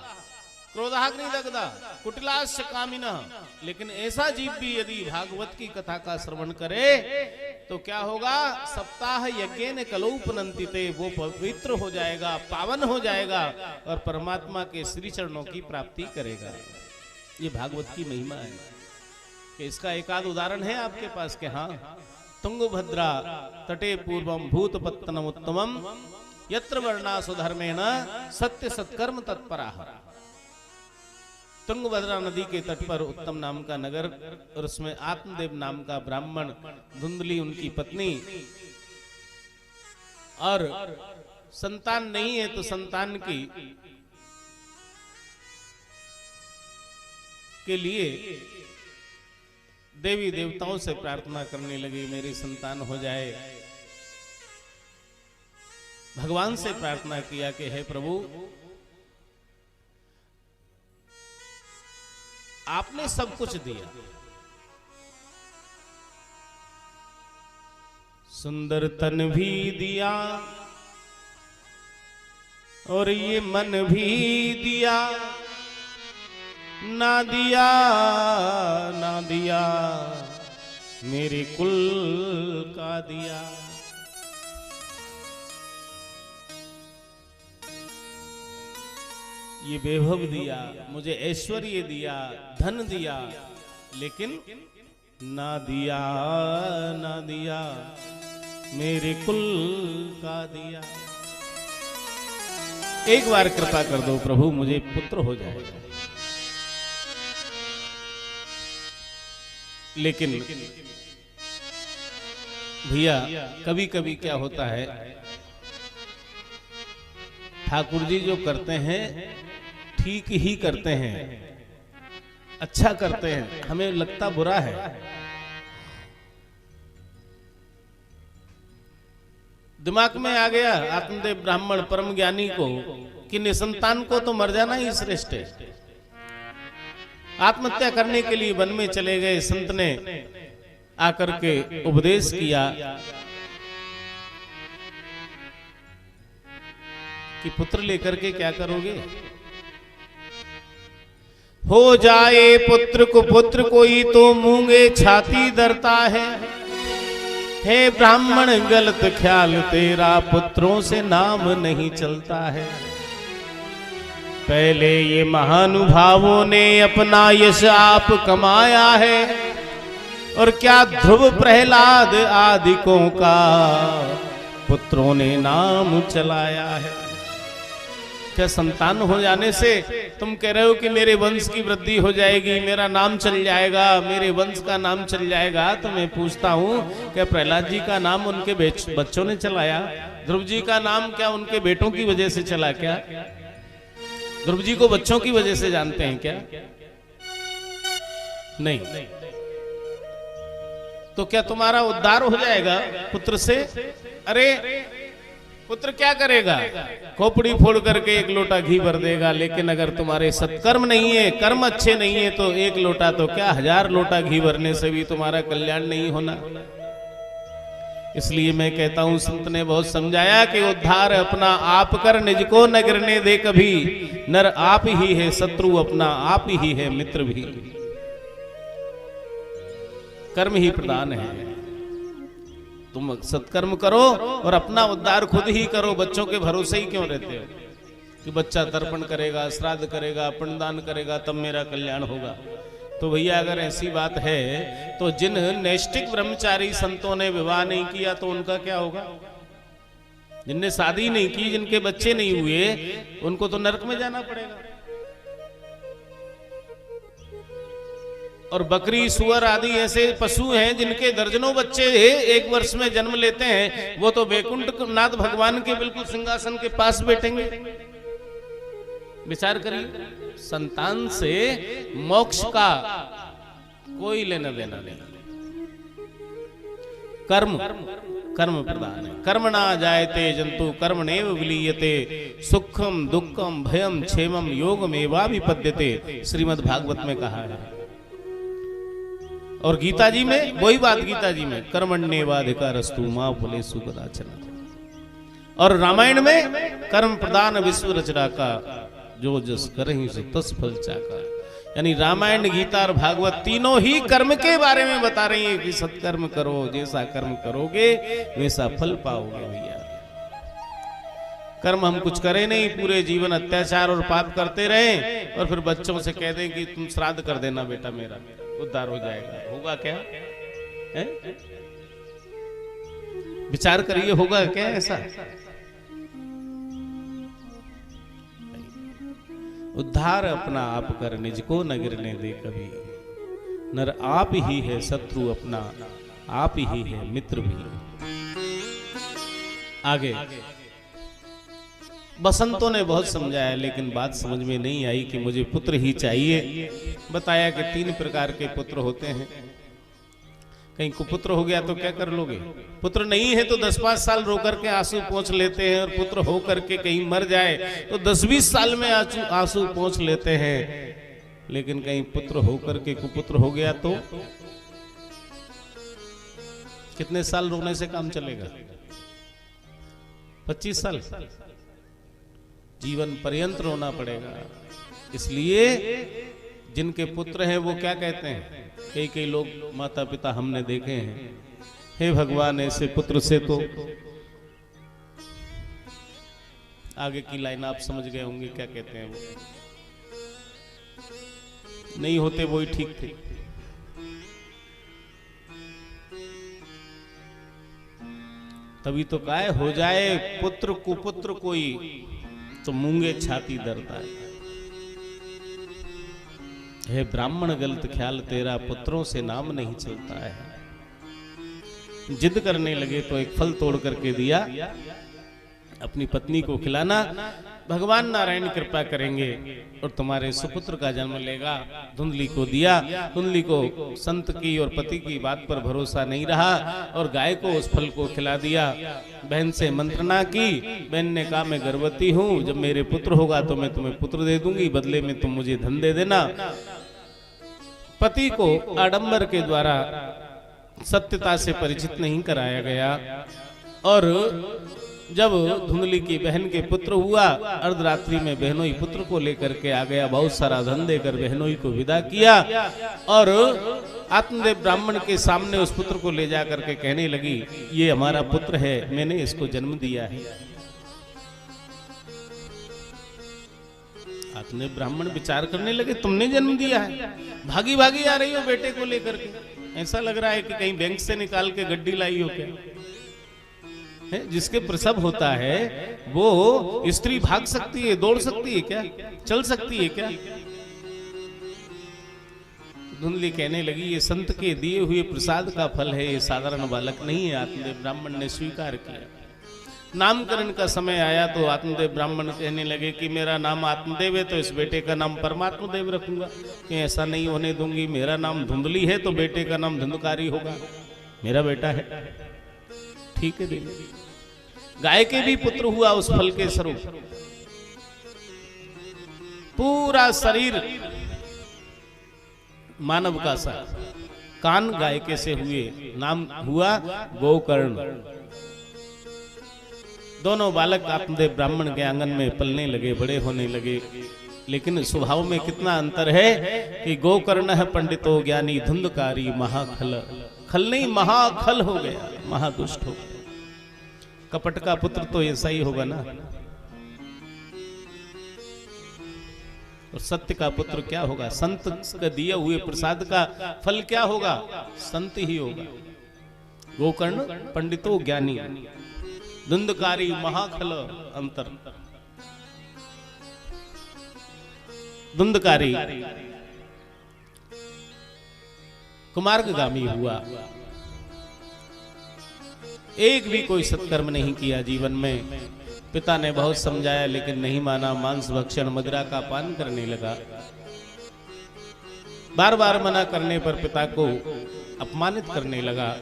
क्रोधाग्नि दग्धा कुटिलाश्च कामिनः। लेकिन ऐसा जीव भी यदि भागवत की कथा का श्रवण करे तो क्या होगा, सप्ताह यज्ञेन कलौ पुनन्ति ते, वो पवित्र हो जाएगा, पावन हो जाएगा और परमात्मा के श्री चरणों की प्राप्ति करेगा। ये भागवत की महिमा है कि इसका एक आध उदाहरण है आपके पास कि हाँ, तुंगभद्रा तटे पूर्वम भूतपत्तनम उत्तमम यत्र वर्णासु धर्मेण सत्य सत्कर्म तत्पराः। तुंगभद्रा नदी के तट पर उत्तम नाम का नगर और उसमें आत्मदेव नाम का ब्राह्मण, धुंधली उनकी पत्नी, और संतान नहीं है तो संतान की के लिए देवी देवताओं से प्रार्थना करने लगे, मेरी संतान हो जाए। भगवान से प्रार्थना किया कि हे प्रभु, आपने सब कुछ दिया, सुंदर तन भी दिया और ये मन भी दिया, ना दिया ना दिया मेरे कुल का दिया। ये वैभव दिया, मुझे ऐश्वर्य दिया, धन दिया, लेकिन ना दिया ना दिया मेरे कुल का दिया। एक बार कृपा कर दो प्रभु, मुझे पुत्र हो जाए। लेकिन भैया कभी कभी क्या होता है, ठाकुर जी जो करते हैं ठीक ही करते हैं, अच्छा करते हैं, हमें लगता बुरा है। दिमाग में आ गया आत्मदेव ब्राह्मण परम ज्ञानी को कि निसंतान को तो मर जाना ही श्रेष्ठ है। आत्महत्या करने के लिए वन में चले गए। संत ने आकर के उपदेश किया कि पुत्र लेकर के क्या करोगे, हो जाए पुत्र को पुत्र कोई तो मूंगे छाती डरता है। हे ब्राह्मण गलत ख्याल तेरा, पुत्रों से नाम नहीं चलता है। पहले ये महानुभावों ने अपना यश आप कमाया है, और क्या ध्रुव प्रहलाद आदिकों का पुत्रों ने नाम चलाया है। क्या संतान हो जाने से तुम कह रहे हो कि मेरे वंश की वृद्धि हो जाएगी, मेरा नाम चल जाएगा, मेरे वंश का नाम चल जाएगा? तो मैं पूछता हूँ, क्या प्रहलाद जी का नाम उनके बच्चों ने चलाया? ध्रुव जी का नाम क्या उनके बेटों की वजह से चला? क्या ध्रुव जी को बच्चों की वजह से जानते हैं क्या? नहीं। तो क्या तुम्हारा उद्धार हो जाएगा पुत्र से? अरे पुत्र क्या करेगा? खोपड़ी फोड़ करके एक लोटा घी भर देगा, लेकिन अगर तुम्हारे सत्कर्म नहीं है, कर्म अच्छे नहीं है, तो एक लोटा तो क्या 1000 लोटा घी भरने से भी तुम्हारा कल्याण नहीं होना। इसलिए मैं कहता हूं, संत ने बहुत समझाया कि उद्धार अपना आप कर, निज को न गिरने दे कभी। नर आप ही है शत्रु, अपना आप ही है मित्र भी। कर्म ही प्रधान है। तुम सत्कर्म करो और अपना उद्धार खुद ही करो। बच्चों के भरोसे ही क्यों रहते हो कि बच्चा तर्पण करेगा, श्राद्ध करेगा, पिंडदान करेगा तब मेरा कल्याण होगा। तो भैया अगर ऐसी बात है तो जिन नैष्ठिक ब्रह्मचारी संतों ने विवाह नहीं किया तो उनका क्या होगा? जिनने शादी नहीं की, जिनके बच्चे नहीं हुए, उनको तो नरक में जाना पड़ेगा। और बकरी, सुअर आदि ऐसे पशु हैं जिनके दर्जनों बच्चे एक वर्ष में जन्म लेते हैं, वो तो वैकुंठ नाथ भगवान के बिल्कुल सिंहासन के पास बैठेंगे। विचार करिए, संतान से मोक्ष का कोई लेना देना नहीं। कर्म कर्म प्रधान है। कर्म ना जायते जंतु कर्मणेव विलीयते सुखम दुखम भयम क्षेमम योगमेवाभिपद्यते, श्रीमद् भागवत में कहा है। और गीता जी में वही बात, गीता जी में कर्मण्येवाधिकारस्तु मा फलेषु कदाचन। और रामायण में कर्म प्रधान विश्व रचना का जो जस करहि सो तस फल चाका। यानी रामायण, गीता और भागवत तीनों ही कर्म के बारे में बता रही है कि सत्कर्म करो, जैसा कर्म करोगे वैसा फल पाओगे। भैया कर्म हम कुछ करें नहीं, पूरे जीवन अत्याचार और पाप करते रहे और फिर बच्चों से कह दें कि तुम श्राद्ध कर देना बेटा, मेरा उद्धार हो जाएगा। होगा क्या है? विचार करिए, होगा क्या ऐसा? उद्धार अपना आप कर, निज को न गिरने दे कभी। नर आप ही है शत्रु अपना, आप ही है मित्र भी। आगे बसंतों ने बहुत समझाया लेकिन बात समझ में नहीं आई कि मुझे पुत्र ही चाहिए। बताया कि 3 प्रकार के पुत्र होते हैं। कहीं कुपुत्र हो गया तो क्या कर लोगे? पुत्र नहीं है तो 10-5 साल रो करके आंसू पोंछ लेते हैं, और पुत्र हो करके कहीं मर जाए तो 10-20 साल में आंसू पोंछ लेते हैं। लेकिन कहीं पुत्र हो करके कुपुत्र हो गया तो कितने साल रोने से काम चलेगा? 25 साल, जीवन पर्यंत रोना पड़ेगा। इसलिए जिनके पुत्र हैं वो क्या कहते हैं? कई लोग माता पिता हमने देखे हैं, हे भगवान ऐसे पुत्र से तो, आगे की लाइन आप समझ गए होंगे क्या कहते हैं वो, नहीं होते वो ही ठीक थे। तभी तो काय हो जाए पुत्र कुपुत्र कोई तो मूंगे छाती दरता है। हे ब्राह्मण गलत ख्याल तेरा, पुत्रों से नाम नहीं चलता है। जिद करने लगे तो एक फल तोड़ करके दिया, अपनी पत्नी को खिलाना, भगवान नारायण कृपा करेंगे और तुम्हारे सुपुत्र का जन्म लेगा। धुंधली को दिया। धुंधली को संत की और पति की बात पर भरोसा नहीं रहा और गाय को उस फल को खिला दिया। बहन से मंत्रणा की, बहन ने कहा मैं गर्भवती हूँ, जब मेरे पुत्र होगा तो मैं तुम्हें पुत्र दे दूंगी, बदले में तुम मुझे धन दे देना। पति को आडंबर के द्वारा सत्यता से परिचित नहीं कराया गया और जब धुंधली की बहन के पुत्र हुआ, अर्धरात्रि में बहनोई पुत्र को लेकर के आ गया, बहुत सारा धन देकर बहनोई को विदा किया और आत्मदेव ब्राह्मण के सामने उस पुत्र को ले जा करके कहने लगी, ये हमारा पुत्र है, मैंने इसको जन्म दिया है। आत्मदेव ब्राह्मण विचार करने लगे, तुमने जन्म दिया है? भागी भागी आ रही हो बेटे को लेकर के, ऐसा लग रहा है कि कहीं बैंक से निकाल के गड्डी लाई हो क्या? जिसके प्रसव होता है वो स्त्री भाग सकती है, दौड़ सकती है क्या? चल सकती है क्या? धुंधली कहने लगी, ये संत के दिए हुए प्रसाद का फल है, ये साधारण बालक नहीं है। आत्मदेव ब्राह्मण ने स्वीकार किया। नामकरण का समय आया तो आत्मदेव ब्राह्मण कहने लगे कि मेरा नाम आत्मदेव है तो इस बेटे का नाम परमात्मा देव रखूंगा, कि ऐसा नहीं होने दूंगी। मेरा नाम धुंधली है तो बेटे का नाम धुंधकारी होगा, मेरा बेटा है। ठीक है देवी। गाय के भी पुत्र हुआ उस फल के स्वरूप। पूरा शरीर मानव का सा, कान गाय के से हुए, नाम हुआ गोकर्ण। दोनों बालक आत्मदेव ब्राह्मण के आंगन में पलने लगे, बड़े होने लगे। लेकिन स्वभाव में कितना अंतर है कि गोकर्ण है पंडितो ज्ञानी धुंधकारी महाखल, खल नहीं महाखल हो गया, महादुष्ट हो गया। कपट का पुत्र तो ऐसा ही होगा ना, और सत्य का पुत्र क्या होगा? संत का दिए हुए प्रसाद का फल क्या होगा? संत ही होगा। गोकर्ण पंडितो ज्ञानी धुंधकारी महाखल अंतर। धुंधकारी कुमार्गगामी हुआ, एक भी कोई सत्कर्म नहीं किया जीवन में। पिता ने बहुत समझाया लेकिन नहीं माना, मांस भक्षण मदिरा का पान करने लगा। बार बार मना करने पर पिता को अपमानित करने लगा,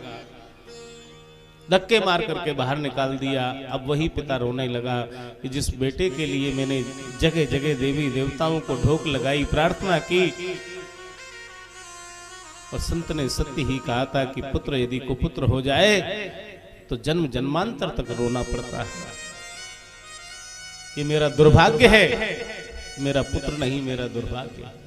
धक्के मार करके बाहर निकाल दिया। अब वही पिता रोने लगा कि जिस बेटे के लिए मैंने जगह जगह देवी देवताओं को ढोक लगाई, प्रार्थना की, और संत ने सत्य ही कहा था कि पुत्र यदि कुपुत्र हो जाए तो जन्म जन्मांतर तक रोना पड़ता है। ये मेरा दुर्भाग्य है, मेरा पुत्र नहीं मेरा दुर्भाग्य है।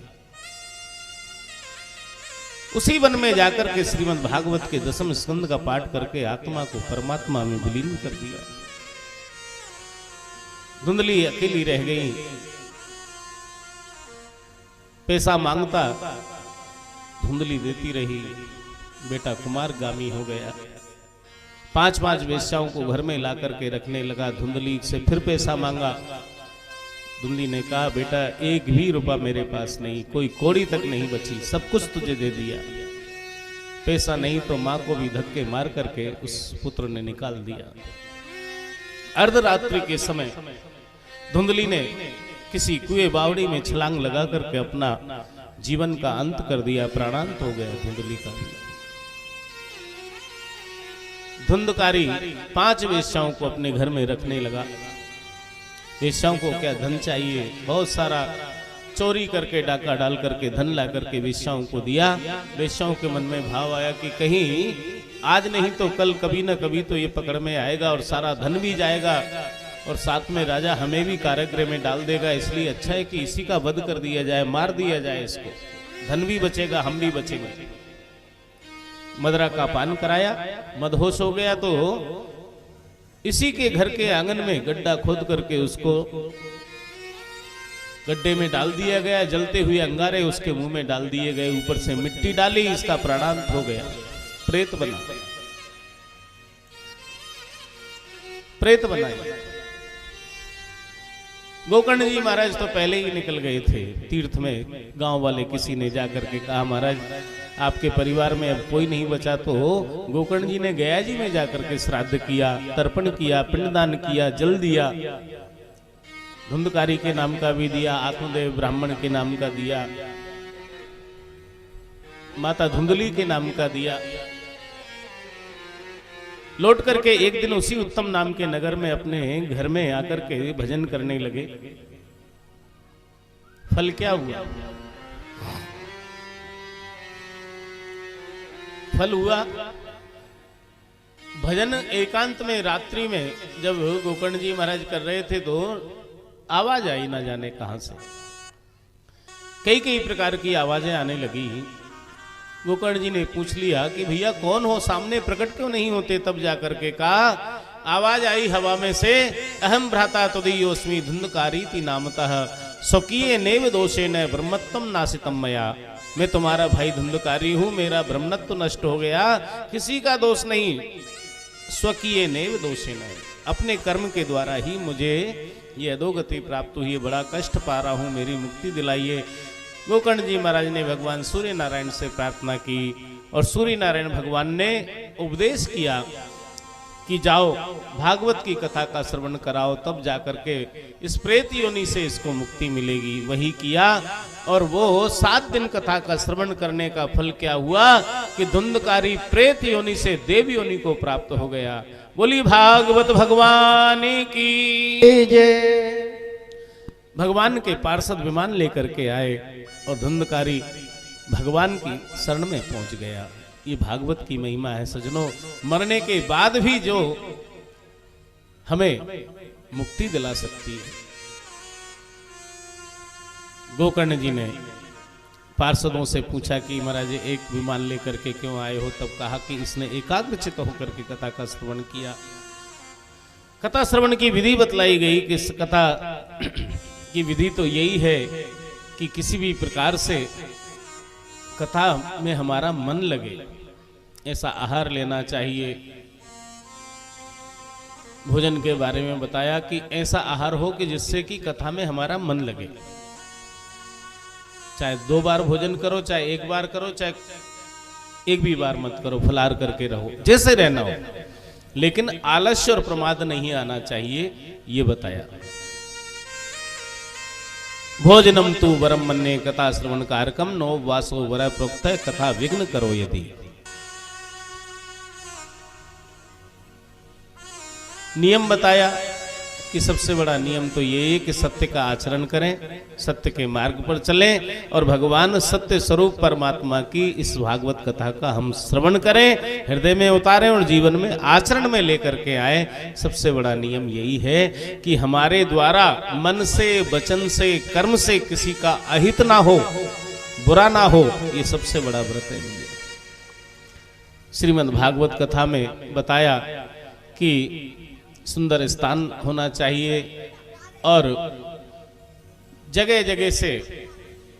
उसी वन में जाकर के श्रीमद् भागवत के 10वें स्कंद का पाठ करके आत्मा को परमात्मा में विलीन कर दिया। धुंधली अकेली रह गई, पैसा मांगता धुंधली देती रही। बेटा कुमारगामी हो गया, 5-5 वेश्याओं को घर में ला करके रखने लगा। धुंधली से फिर पैसा मांगा। धुंधली ने कहा बेटा एक भी रुपया मेरे पास नहीं, कोई कौड़ी तक नहीं बची, सब कुछ तुझे दे दिया। पैसा नहीं तो मां को भी धक्के मार करके उस पुत्र ने निकाल दिया। अर्धरात्रि के समय धुंधली ने किसी कुएं बावड़ी में छलांग लगा करके अपना जीवन का अंत कर दिया, प्राणांत हो गया धुंधली का भी। धुंधकारी 5 वेश्याओं को अपने घर में रखने लगा। वेश्याओं को क्या धन चाहिए, बहुत सारा चोरी करके डाका डाल करके धन ला करके वेश्याओं को दिया। वेश्याओं के मन में भाव आया कि कहीं आज नहीं तो कल कभी न कभी तो ये पकड़ में आएगा और सारा धन भी जाएगा और साथ में राजा हमें भी कारागृह में डाल देगा, इसलिए अच्छा है कि इसी का वध कर दिया जाए, मार दिया जाए इसको, धन भी बचेगा हम भी बचेंगे। मदरा का पान कराया, मदहोश हो गया तो इसी के घर के आंगन में गड्ढा खोद करके उसको गड्ढे में डाल दिया गया। जलते हुए अंगारे उसके मुंह में डाल दिए गए, ऊपर से मिट्टी डाली, इसका प्राणांत हो गया, प्रेत बना। प्रेत बनाया। गोकर्ण जी महाराज तो पहले ही निकल गए थे तीर्थ में। गांव वाले किसी ने जाकर के कहा महाराज आपके परिवार में अब कोई नहीं बचा, तो गोकर्ण जी ने गया जी में जाकर के श्राद्ध किया, तर्पण किया, पिंडदान किया, जल दिया, धुंधकारी के नाम का भी दिया, आत्मदेव ब्राह्मण के नाम का दिया, माता धुंधली के नाम का दिया। लौट करके एक दिन उसी उत्तम नाम के नगर में अपने घर में आकर के भजन करने लगे। फल क्या हुआ? फल हुआ भजन एकांत में रात्रि में जब गोकर्ण जी महाराज कर रहे थे तो आवाज आई ना जाने कहां से, कई प्रकार की आवाजें आने लगी। गोकर्ण जी ने पूछ लिया कि भैया कौन हो, सामने प्रकट क्यों नहीं होते? तब जाकर के कहा, आवाज आई हवा में से, अहम भ्राता तदीयोस्मि धुंधकारी ती नामतः स्वकीय नेव दोषे न ब्रह्मत्वम नासितम मया। मैं तुम्हारा भाई धुंधकारी हूं, मेरा ब्रह्मत्व नष्ट हो गया, किसी का दोष नहीं, स्वकीय नेव दोषे न, अपने कर्म के द्वारा ही मुझे ये अधोगति प्राप्त हुई है, बड़ा कष्ट पा रहा हूं, मेरी मुक्ति दिलाइए। गोकर्ण जी महाराज ने भगवान सूर्य नारायण से प्रार्थना की और सूर्य नारायण भगवान ने उपदेश किया कि जाओ भागवत की कथा का श्रवण कराओ, तब जाकर के इस प्रेत योनि से इसको मुक्ति मिलेगी। वही किया और वो 7 दिन कथा का श्रवण करने का फल क्या हुआ कि धुंधकारी प्रेत योनि से देव योनि को प्राप्त हो गया। बोली भागवत भगवान की जय। भगवान के पार्षद विमान लेकर के आए और धुंधकारी भगवान की शरण में पहुंच गया। ये भागवत की महिमा है सजनों, मरने के बाद भी जो हमें मुक्ति दिला सकती है। गोकर्ण जी ने पार्षदों से पूछा कि महाराज एक विमान लेकर के क्यों आए हो, तब कहा कि इसने एकाग्रचित्त होकर के कथा का श्रवण किया। कथा श्रवण की विधि बतलाई गई कि इस कथा की विधि तो यही है कि किसी भी प्रकार से कथा में हमारा मन लगे, ऐसा आहार लेना चाहिए। भोजन के बारे में बताया कि ऐसा आहार हो कि जिससे कि कथा में हमारा मन लगे। चाहे 2 बार भोजन करो, चाहे 1 बार करो, चाहे एक भी बार मत करो, फलार करके रहो, जैसे रहना हो, लेकिन आलस्य और प्रमाद नहीं आना चाहिए, ये बताया। भोजनम तु वरम मन्ये कथा श्रवण कारकम नो वासो वर प्रोक्त कथा विघ्न करो यदि। नियम बताया कि सबसे बड़ा नियम तो ये है कि सत्य का आचरण करें, सत्य के मार्ग पर चलें और भगवान सत्य स्वरूप परमात्मा की इस भागवत कथा का हम श्रवण करें, हृदय में उतारें और जीवन में आचरण में लेकर के आए। सबसे बड़ा नियम यही है कि हमारे द्वारा मन से, वचन से, कर्म से किसी का अहित ना हो, बुरा ना हो, ये सबसे बड़ा व्रत है। श्रीमद् भागवत कथा में बताया कि सुंदर स्थान होना चाहिए और जगह जगह से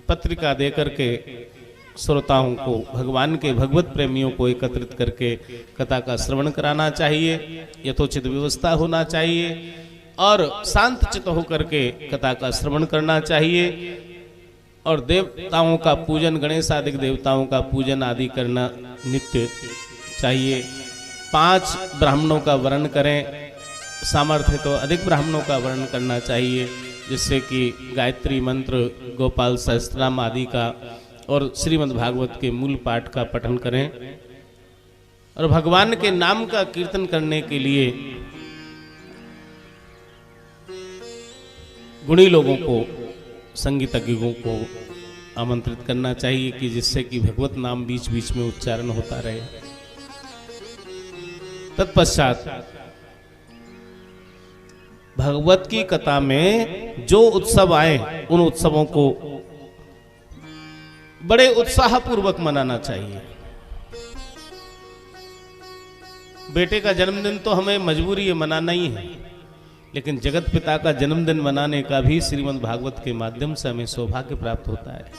पत्रिका देकर के श्रोताओं को, भगवान के भगवत प्रेमियों को एकत्रित करके कथा का श्रवण कराना चाहिए। यथोचित व्यवस्था होना चाहिए और शांत चित्त होकर के कथा का श्रवण करना चाहिए और देवताओं का पूजन, गणेश आदि देवताओं का पूजन आदि करना नित्य चाहिए। 5 ब्राह्मणों का वर्ण करें, सामर्थ्य तो अधिक ब्राह्मणों का वर्ण करना चाहिए, जिससे कि गायत्री मंत्र, गोपाल सहस्त्रनाम आदि का और श्रीमद् भागवत के मूल पाठ का पठन करें और भगवान के नाम का कीर्तन करने के लिए गुणी लोगों को, संगीतज्ञों को आमंत्रित करना चाहिए कि जिससे कि भगवत नाम बीच बीच में उच्चारण होता रहे। तत्पश्चात भगवत की कथा में जो उत्सव आए उन उत्सवों को बड़े उत्साह पूर्वक मनाना चाहिए। बेटे का जन्मदिन तो हमें मजबूरी है, मनाना ही है, लेकिन जगत पिता का जन्मदिन मनाने का भी श्रीमद् भागवत के माध्यम से हमें सौभाग्य प्राप्त होता है।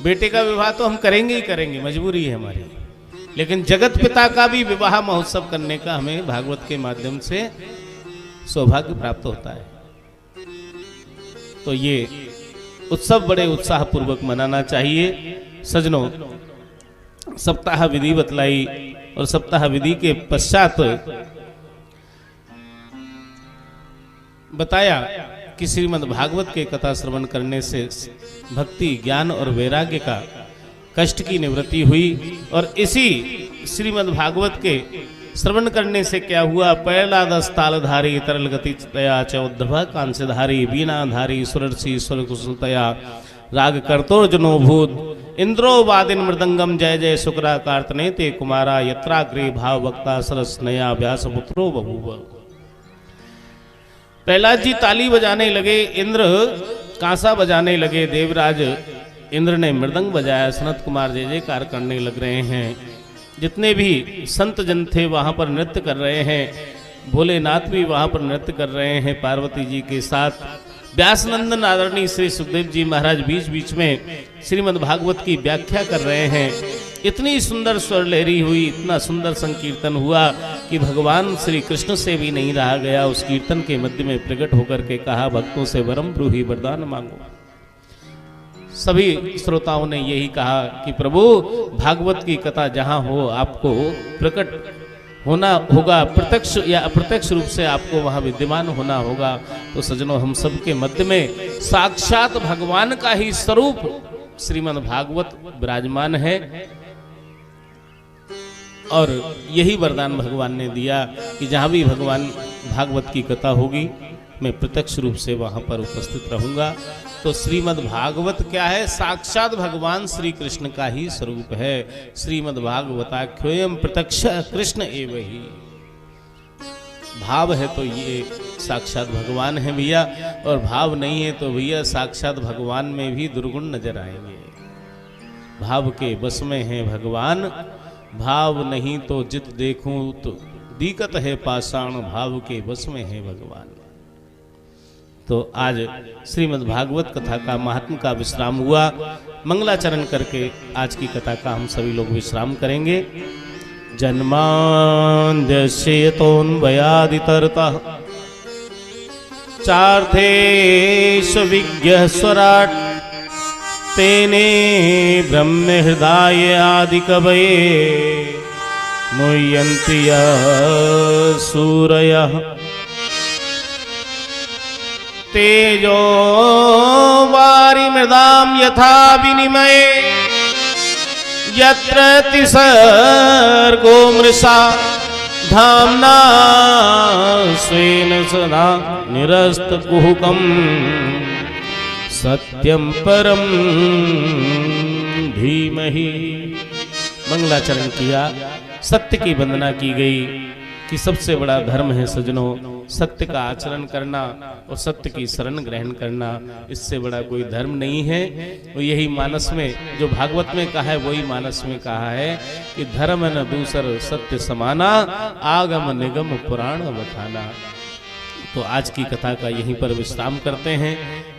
बेटे का विवाह तो हम करेंगे ही करेंगे, मजबूरी है हमारी, लेकिन जगत पिता का भी विवाह महोत्सव करने का हमें भागवत के माध्यम से सौभाग्य प्राप्त होता है। तो ये उत्सव बड़े उत्साह पूर्वक मनाना चाहिए। सजनों, सप्ताह विधि बतलाई और सप्ताह विधि के पश्चात बताया कि श्रीमद् भागवत के कथा श्रवण करने से भक्ति, ज्ञान और वैराग्य का कष्ट की निवृत्ति हुई और इसी श्रीमद् भागवत के श्रवण करने से क्या हुआ? पैलादस तालधारी तरल गति तया चौद्धव कांस्यधारी वीणाधारी सुरर्षि सुर कुशलतया राग कर्तोर्जनो भूत इंद्रो वादिन मृदंगम जय जय शुक्रा कार्तने ते कुमारा यत्राग्रे भाव वक्ता सरस नया व्यास पुत्रो बभूव। प्रहलाद जी ताली बजाने लगे, इंद्र कांसा बजाने लगे, देवराज इंद्र ने मृदंग बजाया, सनत कुमार जय जयकार करने लग रहे हैं। जितने भी संत जन थे वहां पर नृत्य कर रहे हैं, भोलेनाथ भी वहां पर नृत्य कर रहे हैं पार्वती जी के साथ। व्यासनंदन आदरणीय श्री सुखदेव जी महाराज बीच बीच में श्रीमद् भागवत की व्याख्या कर रहे हैं। इतनी सुंदर स्वर लहरी हुई, इतना सुंदर संकीर्तन हुआ कि भगवान श्री कृष्ण से भी नहीं रहा गया। उस कीर्तन के मध्य में प्रकट होकर के कहा, भक्तों से वरम ब्रूहि, वरदान मांगो। सभी श्रोताओं ने यही कहा कि प्रभु भागवत की कथा जहां हो आपको प्रकट होना होगा, प्रत्यक्ष या अप्रत्यक्ष रूप से आपको वहां विद्यमान होना होगा। तो सज्जनों, हम सबके मध्य में साक्षात भगवान का ही स्वरूप श्रीमद् भागवत विराजमान है और यही वरदान भगवान ने दिया कि जहां भी भगवान भागवत की कथा होगी मैं प्रत्यक्ष रूप से वहां पर उपस्थित रहूंगा। तो श्रीमद् भागवत क्या है? साक्षात भगवान श्री कृष्ण का ही स्वरूप है। श्रीमद् भागवताख्योयम प्रत्यक्ष कृष्ण एव ही। भाव है तो ये साक्षात भगवान है भैया, और भाव नहीं है तो भैया साक्षात भगवान में भी दुर्गुण नजर आएंगे। भाव के बस में है भगवान, भाव नहीं तो जित देखूं तो दिक्कत है पाषाण, भाव के बस में है भगवान। तो आज श्रीमद् भागवत कथा का महात्म का विश्राम हुआ। मंगलाचरण करके आज की कथा का हम सभी लोग विश्राम करेंगे। जन्माद्यस्य तोन्वयादितरतः चार्थेषु विज्ञः स्वराट् तेने ब्रह्म हृदय आदिकवये मुह्यन्ति यः सूरयः तेजो वारिमृदां यथा विनिमये यत्र तिसर्गो मृषा धाम्ना स्वेन सदा निरस्तकुहकं सत्यं परं धीमहि। मंगलाचरण किया, सत्य की वंदना की गई कि सबसे बड़ा धर्म है सज्जनों सत्य का आचरण करना और सत्य की शरण ग्रहण करना, इससे बड़ा कोई धर्म नहीं है। और यही मानस में जो भागवत में कहा है वही मानस में कहा है कि धर्म न दूसर सत्य समाना, आगम निगम पुराण बखाना। तो आज की कथा का यहीं पर विश्राम करते हैं।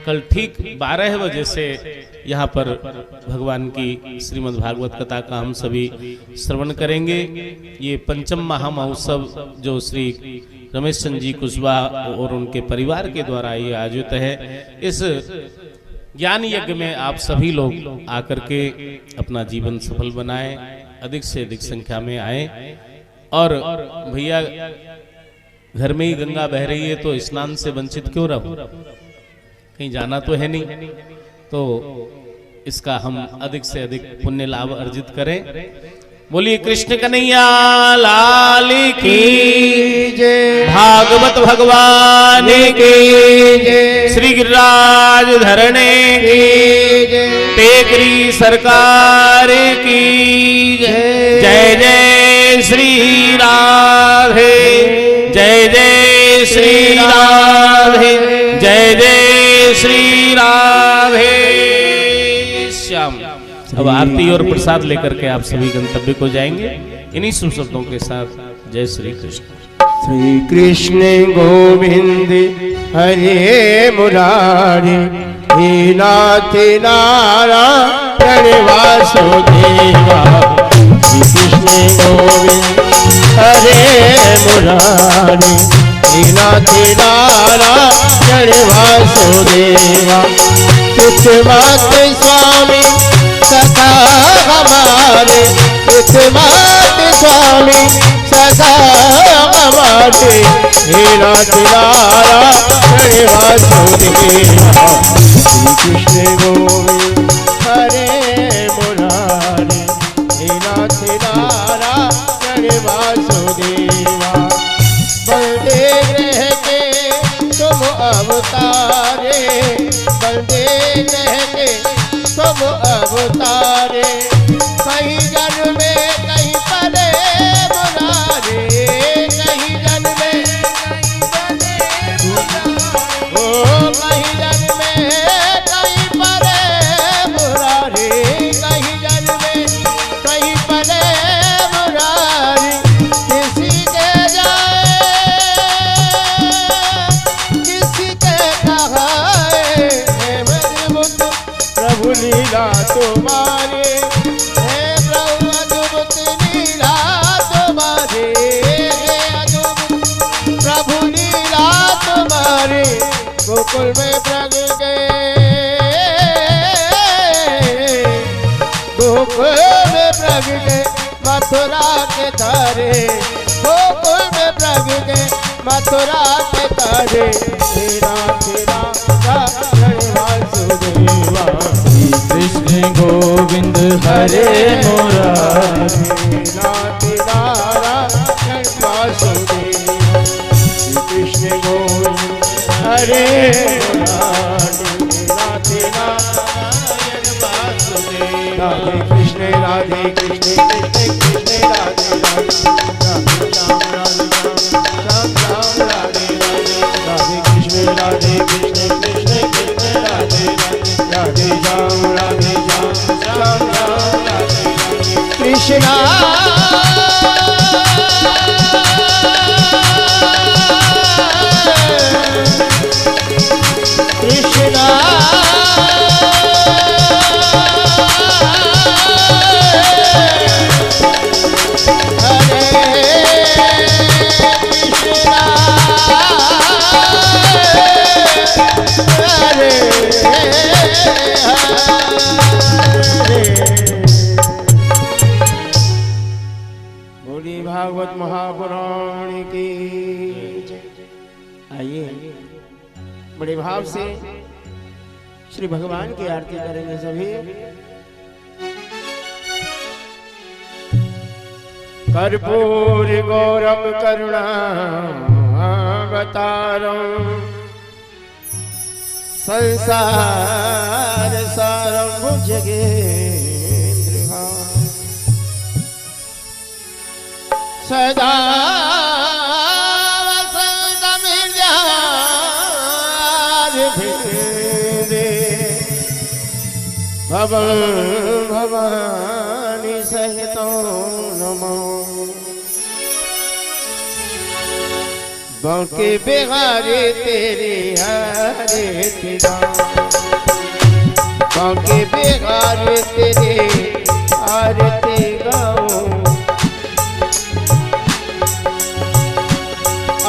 कल ठीक 12 बजे से यहाँ पर भगवान की श्रीमद् भागवत कथा का हम सभी श्रवण करेंगे। ये पंचम महामहोत्सव जो श्री रमेश चंद्र जी कुशवाहा और उनके परिवार के द्वारा ये आयोजित है। इस ज्ञान यज्ञ में आप सभी लोग आकर के अपना जीवन सफल बनाएं, अधिक से अधिक संख्या में आए। और भैया घर में ही गंगा बह रही है तो स्नान से वंचित क्यों रहो, कहीं जाना तो है नहीं, तो इसका हम अधिक से अधिक पुण्य लाभ अर्जित करें। बोलिए कृष्ण कन्हैया लाल की जय, भागवत भगवान की जय, श्री गिरिराज धरणे की जय, टेकरी सरकार की जय। जय जय श्री राधे, जय जय श्री राधे, जय जय श्री राधे श्याम। अब आरती और प्रसाद लेकर के आप सभी गंतव्य को जाएंगे। इन्हीं शुभ शब्दों के साथ जय श्री कृष्ण।
श्री कृष्ण गोविंद हरे मुरारी, हे नाथ नारायण वासुदेवा। श्री कृष्ण गोविंद हरे मुरारी, हे नाथ नारायण वासुदेवा। कृष्णमात स्वामी सखा हमारे, कृष्णमात स्वामी सखा हमारे, हे नाथ नारायण वासुदेवा। श्री कृष्ण गोविंद हरे मुरारी, हे नाथ नारायण वासुदेवा। बलदे ग्रह के तुम अवतारे, बलदे ग्रह के तुम अवतारे। कहीं जन्म में कहीं परे मुरारे, कहीं जन्म में ओ कहीं जन्म में कहीं परे मुरारे, कहीं जन्म में कहीं परे मुरारी। किसी के जाए किसी के कहाए, प्रभु लीला तुम्हारी, हे प्रभु अद्भुत लीला तुम्हारी, हे अद्भुत प्रभु लीला तुम्हारी। गोकुल में प्रगट गए, गोकुल में प्रगट गए मथुरा के तारे, गोकुल में प्रगट गए मथुरा के तारे। तेरा तेरा वासुदेवा।
कृष्ण गोविंद हरे मुरारी,
नाथ नारायण वासुदेवा। कृष्ण गोविंद हरे मुरारी, नाथ नारायण वासुदेवा। राधे कृष्ण राधे कृष्ण कृष्ण कृष्ण राधे राधे, राधे राम राधे राम राम राम। भागवत महापुराण की जय। आइए बड़े भाव से श्री भगवान की आरती करेंगे सभी। कर्पूर गौरम करुणावतारम संसार सारम भुजगेन्द्रहारम सदा भवन भवानी सहित नमो बांके बिहारे तेरे हारे तेरा बांके बिहारे तेरे आरती गाओ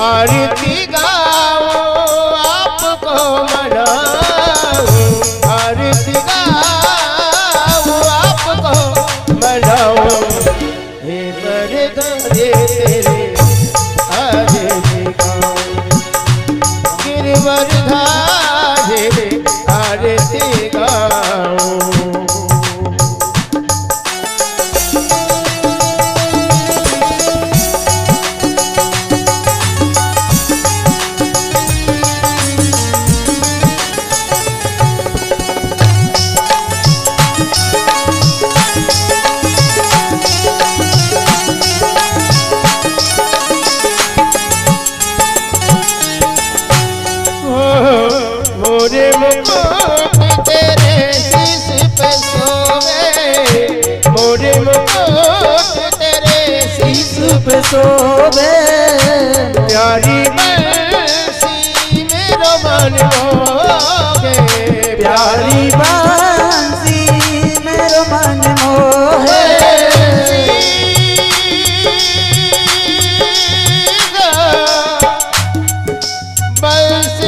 आरती गाओ आपको मनाओ आरती गाओ आपको मनाओ हे बरदारे तेरे आरती गाओ गिरवरधारे आरती गाओ। मोरे मुकुट तेरे शीश पे सोवे मोरे मुकुट तेरे शीश पे सोवे प्यारी बंसी मेरो मन मोहे प्यारी बंसी मेरो मन मोहे बंसी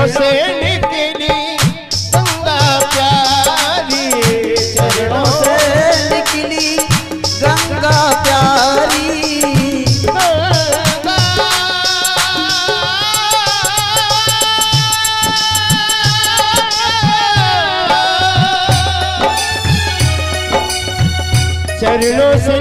से निकली गंगा प्यारी चरणों से निकली गंगा प्यारी गंगा चरणों से